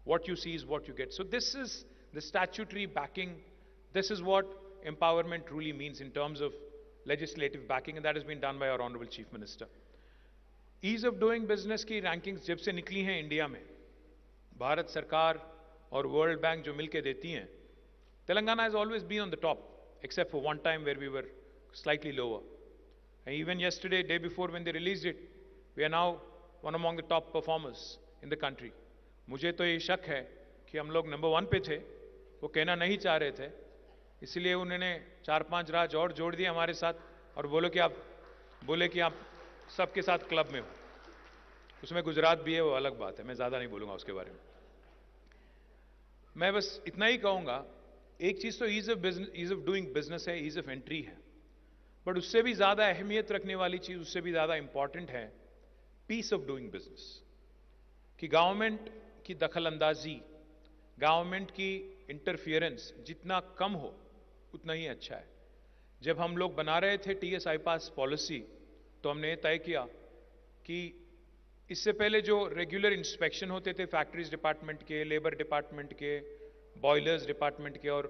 What you see is what you get. So this is the statutory backing. This is what empowerment truly means in terms of legislative backing, and that has been done by our Honorable Chief Minister. Ease of doing business की rankings जब से निकली हैं India में, भारत सरकार और world bank जो मिलके देती हैं, Telangana has always been on the top, except for one time where we were slightly lower. And even yesterday, day before when they released it, we are now one among the top performers in the country. मुझे तो ये शक है कि हम लोग number 1 पे थे, वो कहना नहीं चाह रहे थे, इसलिए उन्होंने 4-5 राज्य और जोड़ दिए हमारे साथ और बोले कि आप सबके साथ क्लब में हो. उसमें गुजरात भी है, वो अलग बात है, मैं ज़्यादा नहीं बोलूँगा उसके बारे में. मैं बस इतना ही कहूँगा, एक चीज़ तो ईज ऑफ डूइंग बिजनेस है, ईज ऑफ एंट्री है, बट उससे भी ज़्यादा अहमियत रखने वाली चीज़, उससे भी ज़्यादा इंपॉर्टेंट है पीस ऑफ डूइंग बिजनेस. कि गवर्नमेंट की दखलंदाजी, गवर्नमेंट की इंटरफियरेंस जितना कम हो उतना ही अच्छा है. जब हम लोग बना रहे थे TSI पास पॉलिसी, तो हमने तय किया कि इससे पहले जो रेगुलर इंस्पेक्शन होते थे फैक्ट्रीज डिपार्टमेंट के, लेबर डिपार्टमेंट के, बॉयलर्स डिपार्टमेंट के और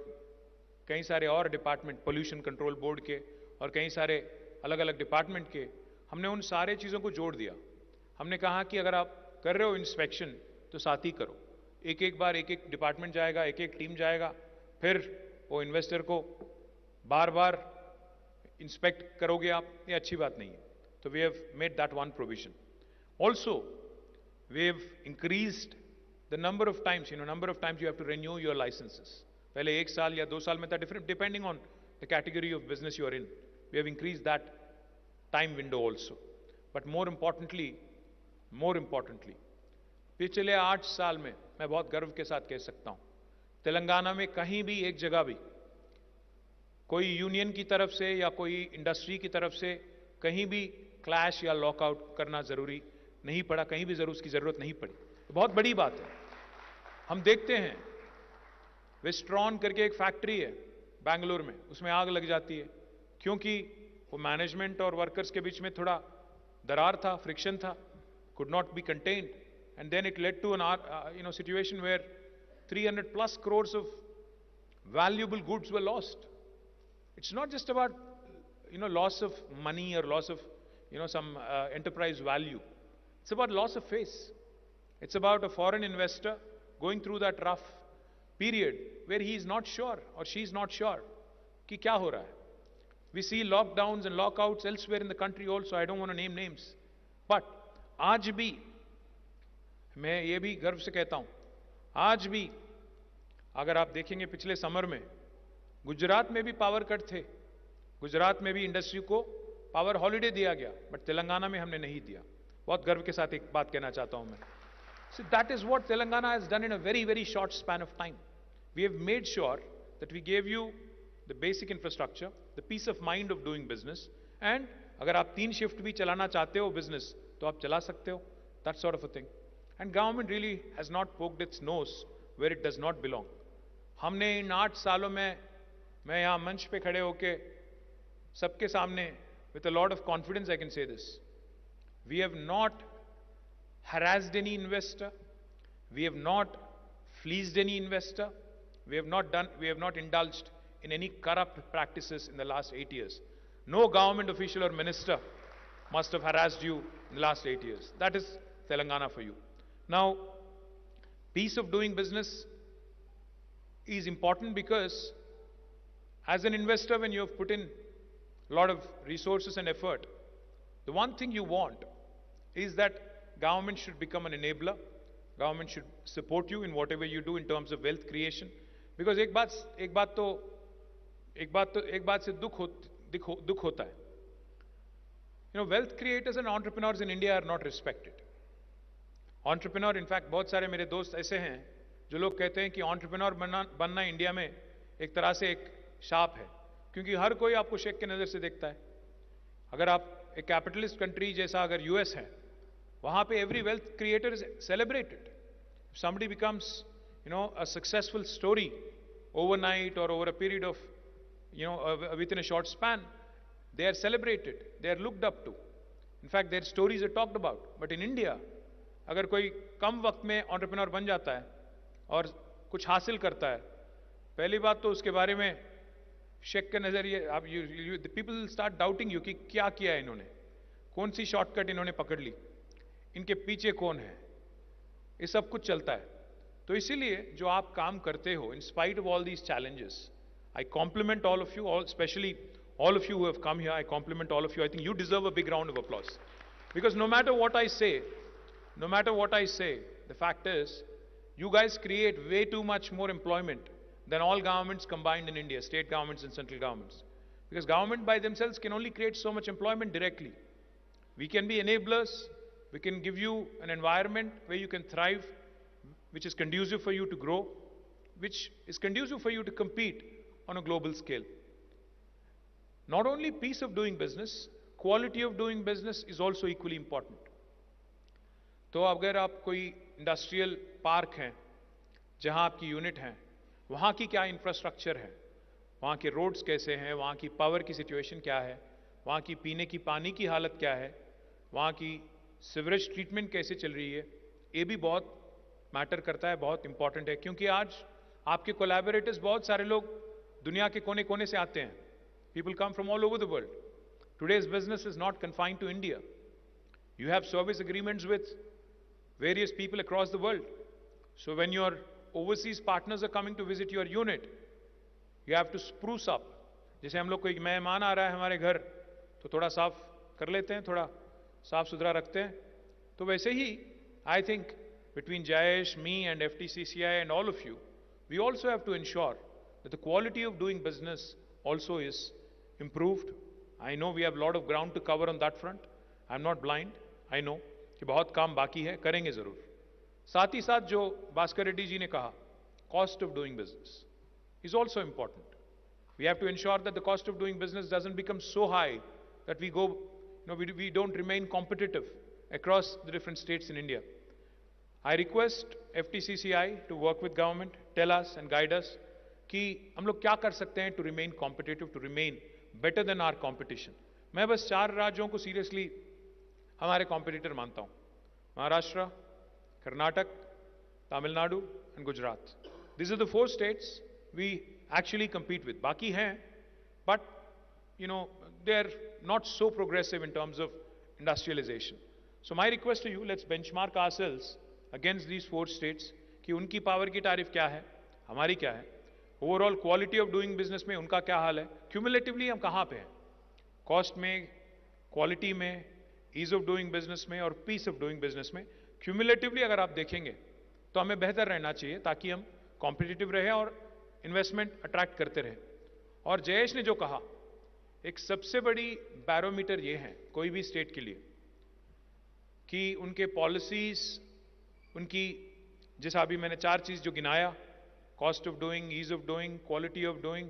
कई सारे और डिपार्टमेंट, पोल्यूशन कंट्रोल बोर्ड के और कई सारे अलग अलग डिपार्टमेंट के, हमने उन सारे चीज़ों को जोड़ दिया. हमने कहा कि अगर आप कर रहे हो इंस्पेक्शन तो साथ ही करो. एक बार एक डिपार्टमेंट जाएगा, एक टीम जाएगा, फिर वो इन्वेस्टर को बार बार इंस्पेक्ट करोगे आप, ये अच्छी बात नहीं है. तो we have made that one provision. Also we have increased the number of times you have to renew your licenses. पहले 1 साल या 2 साल में था, different depending on the category of business you are in. We have increased that time window also. But more importantly, पिछले 8 साल में मैं बहुत गर्व के साथ कह सकता हूं, तेलंगाना में कहीं भी एक जगह भी कोई यूनियन की तरफ से या कोई इंडस्ट्री की तरफ से कहीं भी क्लैश या लॉकआउट करना जरूरी नहीं पड़ा, कहीं भी उसकी जरूरत नहीं पड़ी. तो बहुत बड़ी बात है. हम देखते हैं वेस्ट्रॉन करके एक फैक्ट्री है बेंगलुरु में, उसमें आग लग जाती है क्योंकि वो मैनेजमेंट और वर्कर्स के बीच में थोड़ा दरार था, फ्रिक्शन था, could not be contained, and then it led to an situation where 300+ crores of valuable goods were lost. It's not just about loss of money or loss of some enterprise value. It's about loss of face. It's about a foreign investor going through that rough period where he is not sure or she is not sure कि क्या हो रहा है. We see lockdowns and lockouts elsewhere in the country also. I don't want to name names. But आज भी मैं ये भी गर्व से कहता हूं, आज भी अगर आप देखेंगे पिछले समर में गुजरात में भी पावर कट थे, गुजरात में भी इंडस्ट्री को पावर हॉलिडे दिया गया, बट तेलंगाना में हमने नहीं दिया. बहुत गर्व के साथ एक बात कहना चाहता हूं मैं. So that is what Telangana has done in a very, very short span of time. We have made sure that we gave you the basic infrastructure, the peace of mind of doing business, and अगर आप 3 shift भी चलाना चाहते हो business तो आप चला सकते हो. That sort of a thing. And government really has not poked its nose where it does not belong. हमने इन 8 सालों में, मैं यहाँ मंच पे खड़े होके सबके सामने with a lot of confidence I can say this, we have not harassed any investor, we have not fleeced any investor, we have not indulged in any corrupt practices in the last 8 years. No government official or minister must have harassed you in the last 8 years. That is Telangana for you. Now, peace of doing business is important because as an investor, when you have put in a lot of resources and effort, the one thing you want is that government should become an enabler. Government should support you in whatever you do in terms of wealth creation. Because एक बात से दुख होता है. Wealth creators and entrepreneurs in India are not respected. Entrepreneur, in fact, बहुत सारे मेरे दोस्त ऐसे हैं जो लोग कहते हैं कि entrepreneur बनना इंडिया में एक तरह से एक शाप है, क्योंकि हर कोई आपको शेख के नजर से देखता है. अगर आप एक कैपिटलिस्ट कंट्री जैसा अगर US है, वहां पे every wealth creator is celebrated. If somebody becomes, a successful story overnight or over a period of, within a short span, they are celebrated, they are looked up to. In fact their stories are talked about, but in India अगर कोई कम वक्त में entrepreneur बन जाता है और कुछ हासिल करता है, पहली बात तो उसके बारे में शेक के नजरिए आप पीपल स्टार्ट डाउटिंग यू कि क्या किया है इन्होंने, कौन सी शॉर्टकट इन्होंने पकड़ ली, इनके पीछे कौन है, ये सब कुछ चलता है। तो इसीलिए जो आप काम करते हो, in spite of all these challenges, I compliment all of you, all specially all of you who have come here, I compliment all of you. I think you deserve a big round of applause. Because no matter what I say, the fact is, you guys create way too much more employment than all governments combined in India, state governments and central governments. Because government by themselves can only create so much employment directly. We can be enablers, we can give you an environment where you can thrive, which is conducive for you to grow, which is conducive for you to compete on a global scale. Not only peace of doing business, quality of doing business is also equally important. तो अगर आप कोई industrial park हैं जहां आपकी unit है, वहां की क्या इंफ्रास्ट्रक्चर है, वहां के रोड्स कैसे हैं, वहां की पावर की सिचुएशन क्या है, वहां की पीने की पानी की हालत क्या है, वहां की सीवरेज ट्रीटमेंट कैसे चल रही है, ये भी बहुत मैटर करता है, बहुत इंपॉर्टेंट है। क्योंकि आज आपके कोलैबोरेटर्स बहुत सारे लोग दुनिया के कोने कोने से आते हैं। People come from all over the world. Today's business is not confined to India. You have service agreements with various people across the world. So when your overseas partners are coming to visit your unit, you have to spruce up. जैसे हम लोग कोई मेहमान आ रहा है हमारे घर, तो थोड़ा साफ कर लेते हैं, थोड़ा साफ सुथरा रखते हैं। तो वैसे ही, I think between Jayesh, me and FTCCI and all of you, we also have to ensure that the quality of doing business also is improved. I know we have a lot of ground to cover on that front. I'm not blind. I know कि बहुत काम बाकी है, करेंगे जरूर। साथ ही साथ जो भास्कर रेड्डी जी ने कहा, cost of doing business is also important. We have to ensure that the cost of doing business doesn't become so high that we go, we don't remain competitive across the different states in India. I request FTCCI to work with government, tell us and guide us कि हम लोग क्या कर सकते हैं to remain competitive, to remain better than our competition. मैं बस 4 राज्यों को सीरियसली हमारे कॉम्पिटिटर मानता हूं, Maharashtra, Karnataka, Tamil Nadu and Gujarat. These are the 4 states we actually compete with. बाकी हैं, but they are not so progressive in terms of industrialization. So my request to you, let's benchmark ourselves against these 4 states कि उनकी power की तारीफ क्या है, हमारी क्या है, overall quality of doing business में उनका क्या हाल है, क्यूमुलेटिवली हम कहां पे हैं, कॉस्ट में, क्वालिटी में, ईज ऑफ डूइंग बिजनेस में और पीस ऑफ डूइंग बिजनेस में, क्यूमुलेटिवली अगर आप देखेंगे तो हमें बेहतर रहना चाहिए ताकि हम कॉम्पिटिटिव रहे और इन्वेस्टमेंट अट्रैक्ट करते रहे. और जयेश ने जो कहा, एक सबसे बड़ी बैरोमीटर ये है कोई भी स्टेट के लिए कि उनके पॉलिसीज, उनकी, जैसा अभी मैंने 4 चीज जो गिनाया, cost of doing, ease of doing, quality of doing,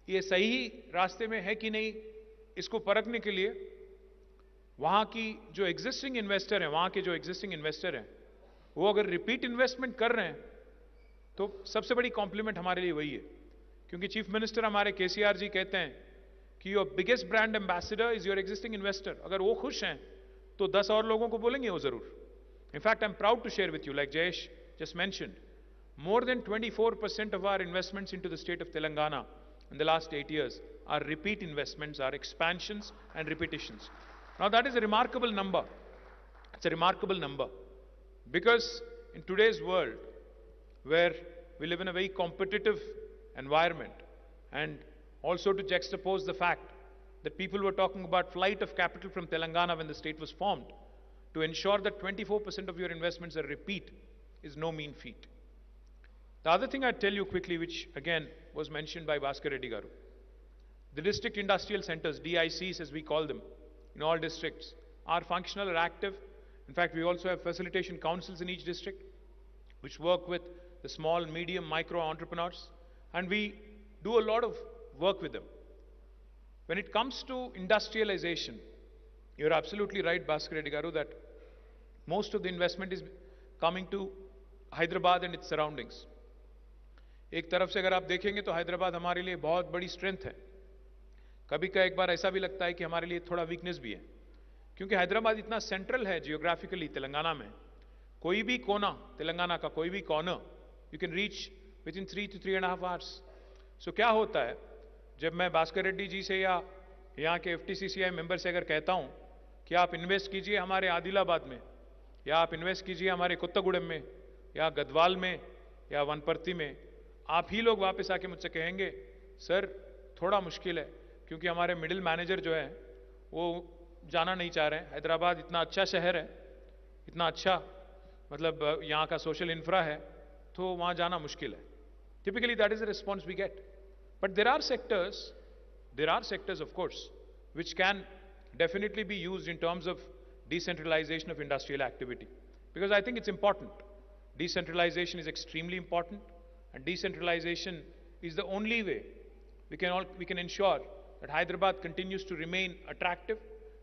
ये सही रास्ते में है कि नहीं, इसको परखने के लिए वहां की जो एग्जिस्टिंग इन्वेस्टर हैं, वहां के जो एग्जिस्टिंग इन्वेस्टर हैं, वो अगर रिपीट इन्वेस्टमेंट कर रहे हैं तो सबसे बड़ी कॉम्प्लीमेंट हमारे लिए वही है. क्योंकि चीफ मिनिस्टर हमारे KCR जी कहते हैं कि your biggest brand ambassador is your existing investor. अगर वो खुश हैं तो 10 और लोगों को बोलेंगे वो जरूर. In fact I am proud to share with you, like Jayesh just mentioned, more than 24% of our investments into the state of Telangana in the last 8 years are repeat investments, are expansions and repetitions. Now that is a remarkable number. It's a remarkable number because in today's world where we live in a very competitive environment, and also to juxtapose the fact that people were talking about flight of capital from Telangana when the state was formed, to ensure that 24% of your investments are repeat is no mean feat. The other thing I'd tell you quickly, which again was mentioned by Bhaskar Reddy Garu, the district industrial centers, DICs as we call them, in all districts are functional or active. In fact, we also have facilitation councils in each district which work with the small, medium, micro entrepreneurs, and we do a lot of work with them. When it comes to industrialization, you're absolutely right, Bhaskar Reddy Garu, that most of the investment is coming to Hyderabad and its surroundings. एक तरफ से अगर आप देखेंगे तो हैदराबाद हमारे लिए बहुत बड़ी स्ट्रेंथ है. कभी का एक बार ऐसा भी लगता है कि हमारे लिए थोड़ा वीकनेस भी है. क्योंकि हैदराबाद इतना सेंट्रल है जियोग्राफिकली तेलंगाना में, कोई भी कोना तेलंगाना का, कोई भी corner you can reach with in 3 to 3.5 hours. सो क्या होता है, जब मैं भास्कर रेड्डी जी से या यहाँ के FTCCI मेंबर से अगर कहता हूँ कि आप इन्वेस्ट कीजिए हमारे आदिलाबाद में, या आप इन्वेस्ट कीजिए हमारे कोत्तागुड़म में, या गदवाल में, या वनपर्ती में, आप ही लोग वापस आके मुझसे कहेंगे सर थोड़ा मुश्किल है, क्योंकि हमारे मिडिल मैनेजर जो है वो जाना नहीं चाह रहे हैं। हैदराबाद इतना अच्छा शहर है, इतना अच्छा मतलब यहाँ का सोशल इंफ्रा है, तो वहाँ जाना मुश्किल है। Typically that is the response we get. But there are sectors of course, which can definitely be used in terms of decentralization of industrial activity. Because I think it's important. Decentralization is extremely important, and decentralization is the only way we can ensure that Hyderabad continues to remain attractive,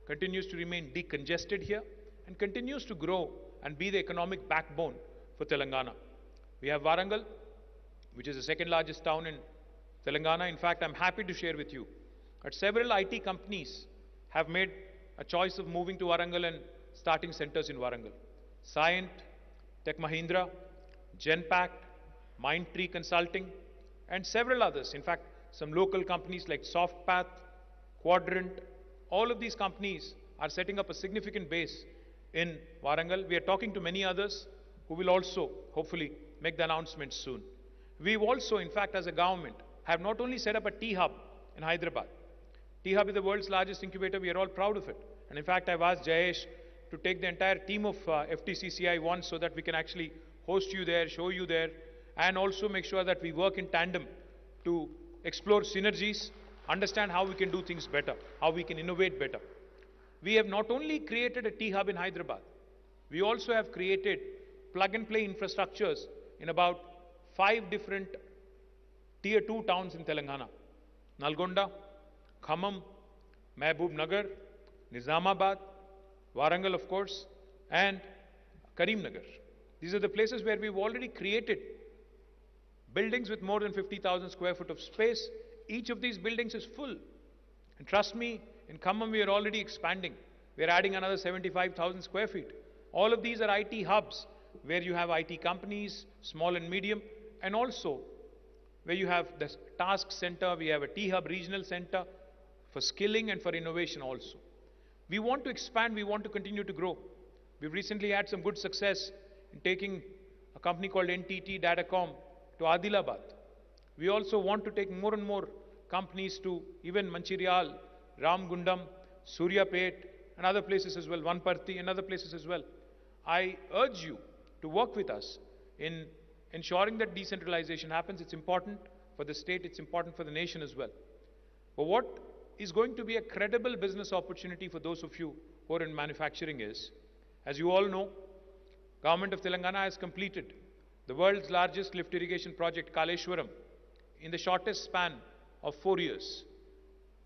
continues to remain decongested here, and continues to grow and be the economic backbone for Telangana. We have Warangal, which is the second largest town in Telangana. In fact, I'm happy to share with you that several IT companies have made a choice of moving to Warangal and starting centers in Warangal. Cyient, Tech Mahindra, Genpact, Mindtree Consulting, and several others. In fact, some local companies like Softpath, Quadrant, all of these companies are setting up a significant base in Warangal. We are talking to many others who will also, hopefully, make the announcement soon. We've also, in fact, as a government, have not only set up a T-Hub in Hyderabad. T-Hub is the world's largest incubator. We are all proud of it. And in fact, I've asked Jayesh to take the entire team of FTCCI once so that we can actually host you there, show you there, and also make sure that we work in tandem to explore synergies, understand how we can do things better, how we can innovate better. We have not only created a T-Hub in Hyderabad, we also have created plug-and-play infrastructures in about 5 different Tier 2 towns in Telangana: Nalgonda, Khammam, Mehboob Nagar, Nizamabad, Warangal of course, and Karimnagar. These are the places where we've already created buildings with more than 50,000 square foot of space. Each of these buildings is full. And trust me, in Khammam we are already expanding. We are adding another 75,000 square feet. All of these are IT hubs where you have IT companies, small and medium, and also where you have the task center, we have a T-Hub regional center for skilling and for innovation also. We want to expand, we want to continue to grow. We've recently had some good success in taking a company called NTT Datacom to Adilabad. We also want to take more and more companies to even Mancherial, Ramgundam, Suryapet, and other places as well, Vanparthi and other places as well. I urge you to work with us in ensuring that decentralization happens. It's important for the state, it's important for the nation as well. But what is going to be a credible business opportunity for those of you who are in manufacturing is, as you all know, Government of Telangana has completed the world's largest lift irrigation project, Kaleshwaram, in the shortest span of 4 years.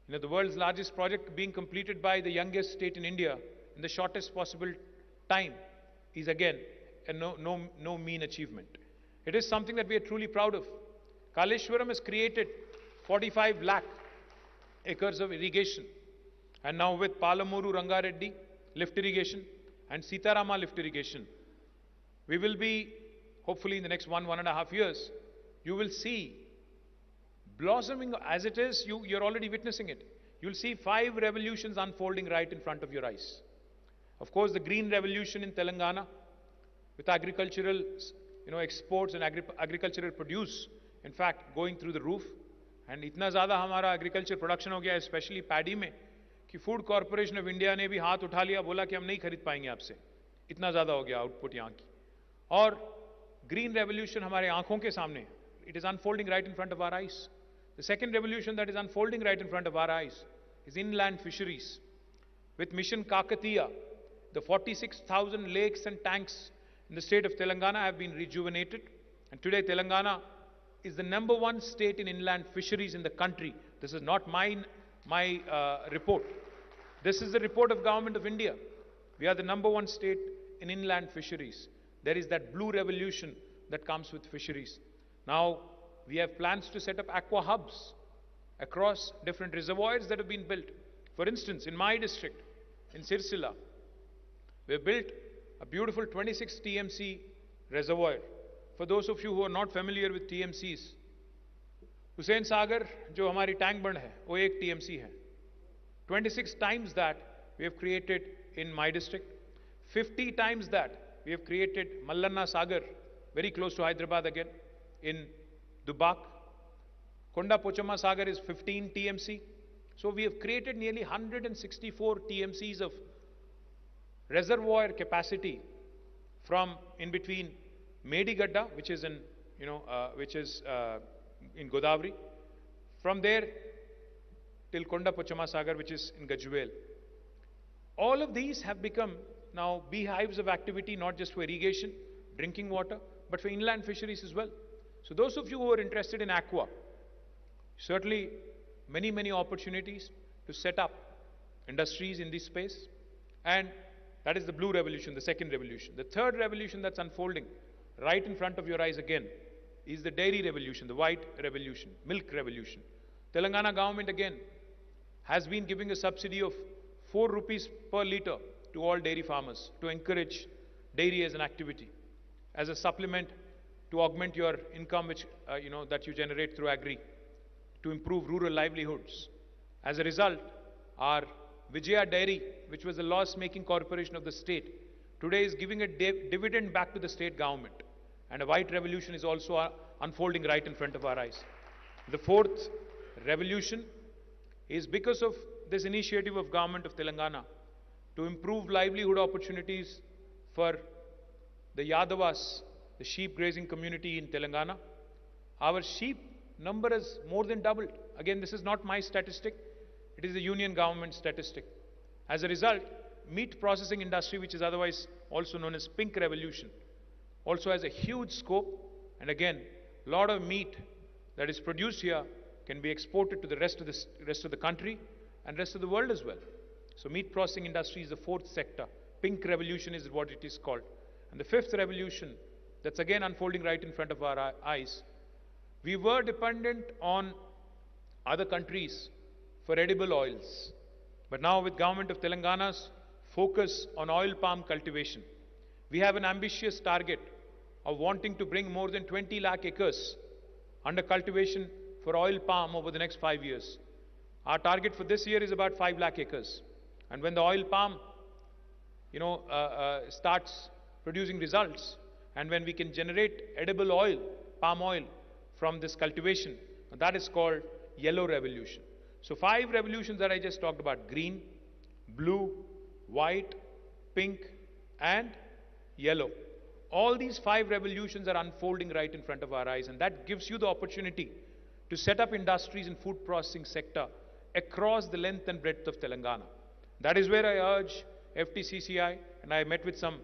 You know, the world's largest project being completed by the youngest state in India in the shortest possible time is again a no mean achievement. It is something that we are truly proud of. Kaleshwaram has created 45 lakh acres of irrigation, and now with Palamuru Rangareddy lift irrigation and Sitarama lift irrigation, we will be, hopefully in the next 1.5 years, you will see blossoming as it is, you're already witnessing it. You'll see 5 revolutions unfolding right in front of your eyes. Of course, the green revolution in Telangana, with agricultural exports and agricultural produce, in fact, going through the roof. And इतना ज़्यादा हमारा agriculture production हो गया, especially paddy में, कि Food Corporation of India ने भी हाथ उठा लिया, बोला कि हम नहीं खरीद पाएंगे आपसे. इतना ज़्यादा हो गया output यहाँ की. और green revolution हमारे आंखों के सामने, it is unfolding right in front of our eyes. The second revolution that is unfolding right in front of our eyes is inland fisheries. With Mission Kakatiya, the 46,000 lakes and tanks in the state of Telangana have been rejuvenated, and today Telangana is the #1 state in inland fisheries in the country. This is not my report. This is the report of Government of India. We are the #1 state in inland fisheries. There is that blue revolution that comes with fisheries. Now, we have plans to set up aqua hubs across different reservoirs that have been built. For instance, in my district, in Sirsila, we have built a beautiful 26 TMC reservoir. For those of you who are not familiar with TMCs, Hussain Sagar, जो हमारी tank बंड है, वो एक TMC है. 26 times that we have created in my district. 50 times that we have created Mallanna Sagar, very close to Hyderabad again, in Dubak. Konda Pochama Sagar is 15 TMC. So we have created nearly 164 TMCs of reservoir capacity from in between Medigadda, which is in, in Godavari, from there till Konda Pochama Sagar, which is in Gajuel. All of these have become now beehives of activity, not just for irrigation, drinking water, but for inland fisheries as well. So those of you who are interested in aqua, certainly many opportunities to set up industries in this space. And that is the blue revolution, the second revolution. The third revolution that's unfolding right in front of your eyes again is the dairy revolution, the white revolution, milk revolution. Telangana government again has been giving a subsidy of 4 rupees per litre to all dairy farmers to encourage dairy as an activity, as a supplement to augment your income which, that you generate through agri, to improve rural livelihoods. As a result, our Vijaya Dairy, which was a loss-making corporation of the state, today is giving a dividend back to the state government. And a white revolution is also unfolding right in front of our eyes. The fourth revolution is because of this initiative of government of Telangana to improve livelihood opportunities for the Yadavas, the sheep grazing community in Telangana. Our sheep number has more than doubled. Again, this is not my statistic. It is the union government statistic. As a result, meat processing industry, which is otherwise also known as pink revolution, also has a huge scope. And again, a lot of meat that is produced here can be exported to the rest of the country and rest of the world as well. So meat processing industry is the fourth sector. Pink revolution is what it is called. And the fifth revolution that's again unfolding right in front of our eyes. We were dependent on other countries for edible oils. But now with government of Telangana's focus on oil palm cultivation, we have an ambitious target of wanting to bring more than 20 lakh acres under cultivation for oil palm over the next 5 years. Our target for this year is about 5 lakh acres. And when the oil palm, starts producing results, and when we can generate edible oil, palm oil, from this cultivation, that is called yellow revolution. So 5 revolutions that I just talked about: green, blue, white, pink, and yellow. All these 5 revolutions are unfolding right in front of our eyes, and that gives you the opportunity to set up industries in food processing sector across the length and breadth of Telangana. That is where I urge FTCCI, and I met with some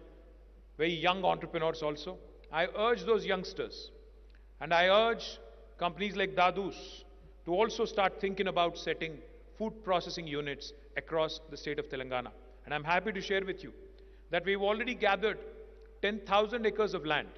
very young entrepreneurs also. I urge those youngsters, and I urge companies like Dadu's to also start thinking about setting food processing units across the state of Telangana. And I'm happy to share with you that we've already gathered 10,000 acres of land,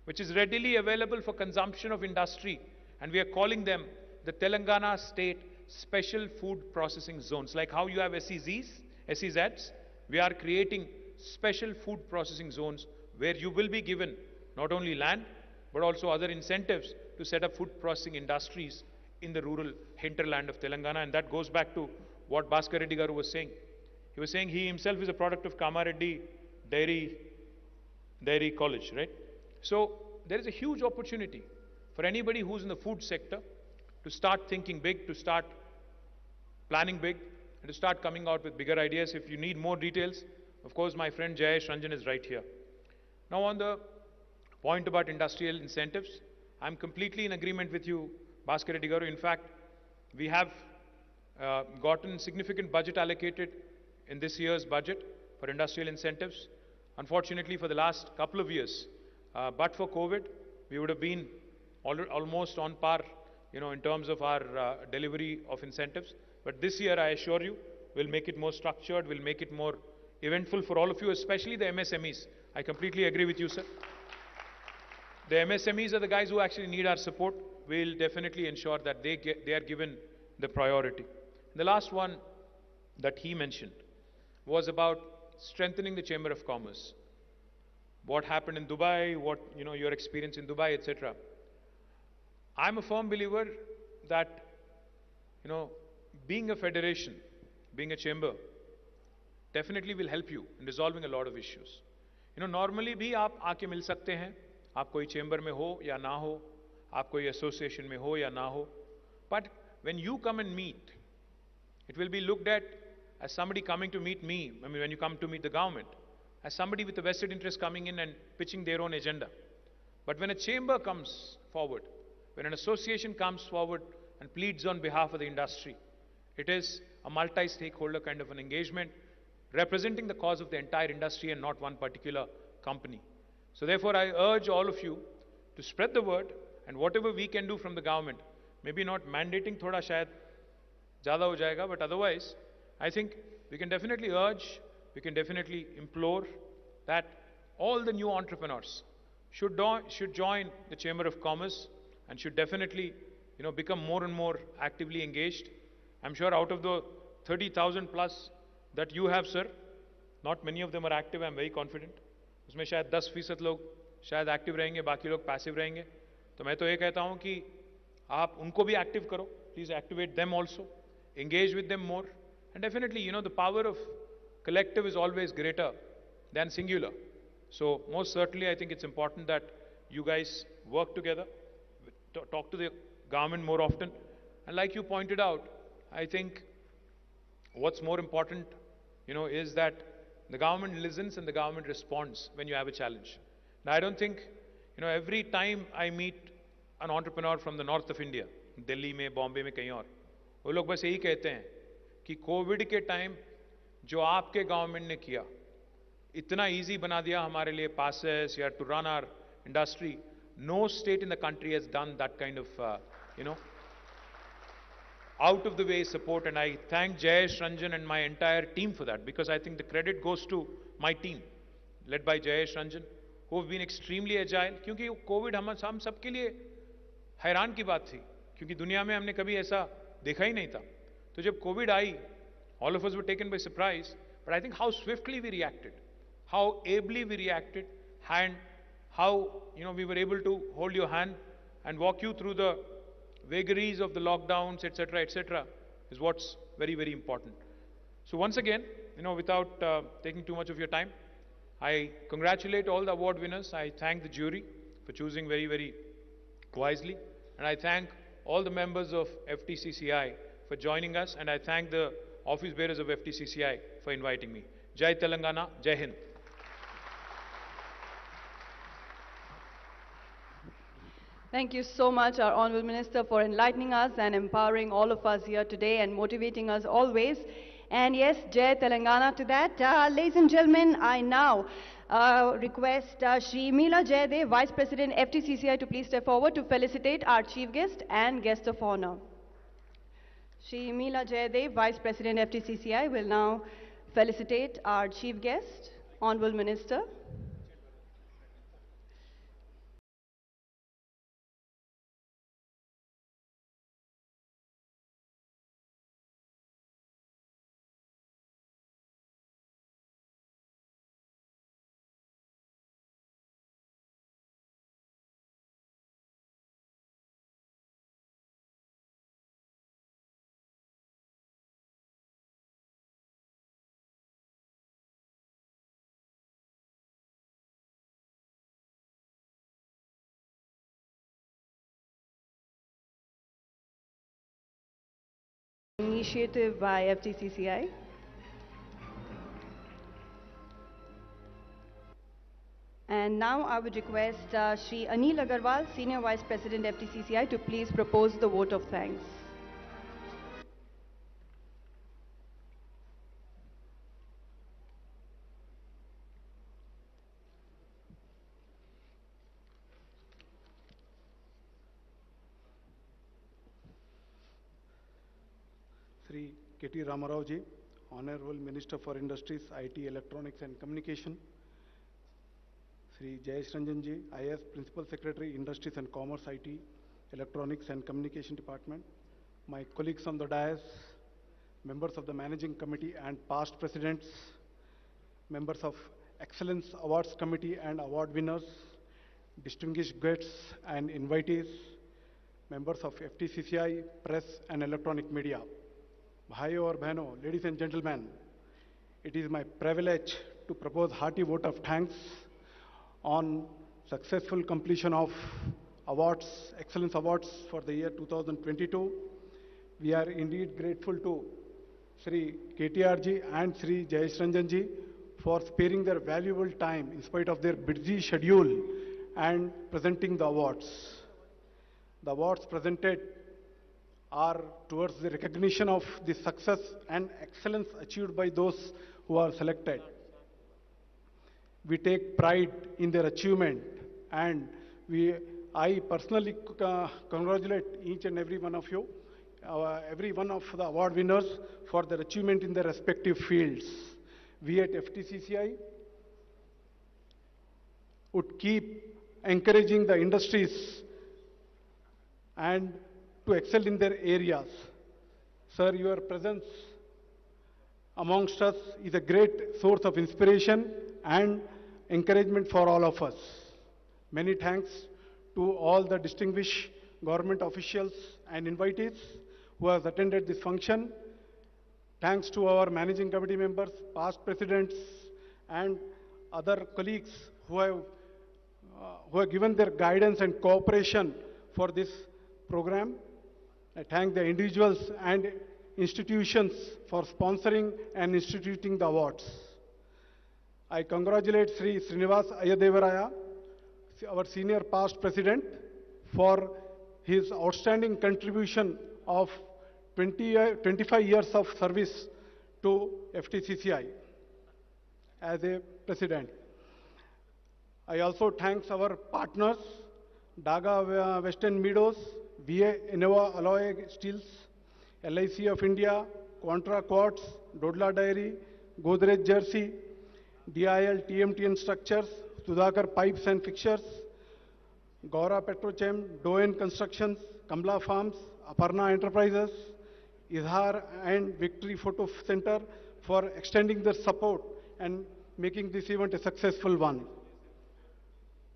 which is readily available for consumption of industry, and we are calling them the Telangana State Special Food Processing Zones. Like how you have SEZs, we are creating special food processing zones where you will be given not only land, but also other incentives to set up food processing industries in the rural hinterland of Telangana. And that goes back to what Bhaskar Reddy Garu was saying. He was saying he himself is a product of Kamareddy Dairy College, right? So there is a huge opportunity for anybody who's in the food sector to start thinking big, to start planning big, and to start coming out with bigger ideas. If you need more details, of course, my friend Jayesh Ranjan is right here. Now, on the point about industrial incentives, I'm completely in agreement with you, Bhaskar Reddy Garu. In fact, we have gotten significant budget allocated in this year's budget for industrial incentives. Unfortunately, for the last couple of years, but for COVID, we would have been almost on par, in terms of our delivery of incentives. But this year, I assure you, we'll make it more structured, we'll make it more eventful for all of you, especially the MSMEs. I completely agree with you, sir. The MSMEs are the guys who actually need our support. We'll definitely ensure that they are given the priority. The last one that he mentioned was about strengthening the Chamber of Commerce. What happened in Dubai, your experience in Dubai, etc. I'm a firm believer that, being a federation, being a chamber, definitely will help you in resolving a lot of issues. Normally भी आप आके मिल सकते हैं, आप कोई chamber में हो या ना हो, आप कोई association में हो या ना हो, but when you come and meet, it will be looked at as somebody coming to meet me, when you come to meet the government, as somebody with a vested interest coming in and pitching their own agenda. But when a chamber comes forward, when an association comes forward and pleads on behalf of the industry, it is a multi-stakeholder kind of an engagement, representing the cause of the entire industry and not one particular company. So therefore, I urge all of you to spread the word, and whatever we can do from the government, maybe not mandating thoda shayad zyada ho jayega, but otherwise, I think we can definitely urge, we can definitely implore that all the new entrepreneurs should join the Chamber of Commerce and should definitely, become more and more actively engaged. I'm sure out of the 30,000 plus that you have, sir, not many of them are active, I'm very confident. उसमें शायद 10% लोग शायद active रहेंगे, बाकी लोग passive रहेंगे. तो मैं तो ये कहता हूँ कि आप उनको भी एक्टिव करो. Please activate them also. Engage with them more. And definitely, the power of collective is always greater than singular. So most certainly, I think it's important that you guys work together, talk to the government more often. And like you pointed out, I think what's more important, is that the government listens and the government responds when you have a challenge. Now, I don't think, every time I meet an entrepreneur from the north of India, Delhi में, Bombay में, कहीं और, वो लोग बस यही कहते हैं कि कोविड के टाइम जो आपके गवर्नमेंट ने किया, इतना easy बना दिया हमारे लिए passes या to run our industry. No state in the country has done that kind of, out of the way support, and I thank Jayesh Ranjan and my entire team for that, because I think the credit goes to my team, led by Jayesh Ranjan, who have been extremely agile, क्योंकि Covid हम सबके लिए हैरान की बात थी, क्योंकि दुनिया में हमने कभी ऐसा देखा ही नहीं था. तो जब Covid I, all of us were taken by surprise, but I think how swiftly we reacted, how ably we reacted, and how we were able to hold your hand and walk you through the vagaries of the lockdowns, etc., is what's very, very important. So once again, without taking too much of your time, I congratulate all the award winners. I thank the jury for choosing very, very wisely. And I thank all the members of FTCCI for joining us. And I thank the office bearers of FTCCI for inviting me. Jai Telangana, Jai Hind. Thank you so much, our Honourable Minister, for enlightening us and empowering all of us here today and motivating us always. And yes, Jai Telangana to that. Ladies and gentlemen, I now request Shri Meela Jaydev, Vice President FTCCI, to please step forward to felicitate our Chief Guest and Guest of Honour. Shri Meela Jaydev, Vice President FTCCI, will now felicitate our Chief Guest, Honourable Minister. Initiative by FTCCI. And now I would request Shri Anil Agarwal, Senior Vice President FTCCI, to please propose the vote of thanks. Sri KT Ramarao ji, Honorable Minister for Industries, IT, Electronics and Communication. Sri Jayesh Ranjan ji, IS Principal Secretary, Industries and Commerce, IT, Electronics and Communication Department. My colleagues on the dais, members of the Managing Committee and past presidents, members of Excellence Awards Committee and award winners, distinguished guests and invitees, members of FTCCI, press and electronic media. Bhaiyo aur Behno, ladies and gentlemen, it is my privilege to propose hearty vote of thanks on successful completion of awards, Excellence Awards for the year 2022. We are indeed grateful to Sri KTR ji and Sri Jayesh Ranjan ji for sparing their valuable time in spite of their busy schedule and presenting the awards. The awards presented are towards the recognition of the success and excellence achieved by those who are selected. We take pride in their achievement, and I personally congratulate each and every one of you, every one of the award winners for their achievement in their respective fields. We at FTCCI would keep encouraging the industries and to excel in their areas. Sir, your presence amongst us is a great source of inspiration and encouragement for all of us. Many thanks to all the distinguished government officials and invitees who have attended this function. Thanks to our managing committee members, past presidents, and other colleagues who have given their guidance and cooperation for this program. I thank the individuals and institutions for sponsoring and instituting the awards. I congratulate Sri Srinivas Ayadevaraya, our senior past president, for his outstanding contribution of 25 years of service to FTCCI as a president. I also thank our partners, Daga Western Meadows, VA Innova Alloy Steels, LIC of India, Contra Quartz, Dodla Dairy, Godrej Jersey, DIL TMTN Structures, Sudhakar Pipes and Fixtures, Gaura Petrochem, Doen Constructions, Kamla Farms, Aparna Enterprises, Izhar and Victory Photo Center for extending their support and making this event a successful one.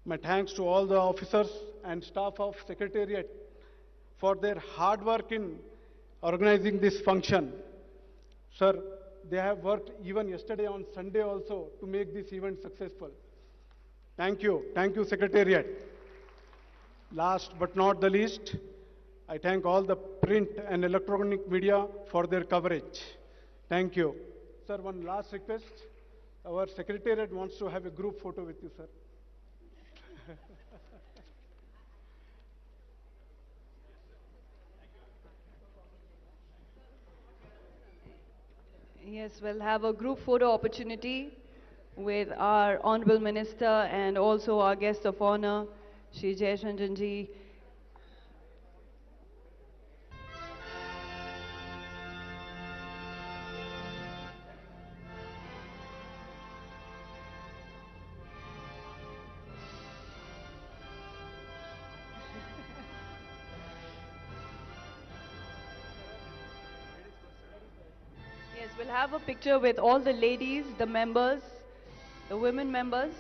My thanks to all the officers and staff of Secretariat for their hard work in organizing this function. Sir, they have worked even yesterday on Sunday also to make this event successful. Thank you. Thank you, Secretariat. Last but not the least, I thank all the print and electronic media for their coverage. Thank you. Sir, one last request. Our Secretariat wants to have a group photo with you, sir. Yes, we'll have a group photo opportunity with our Honorable Minister and also our guest of honor, Shri Jayesh Ranjan ji. Yes, we'll have a picture with all the ladies, the members, the women members,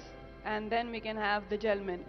and then we can have the gentlemen.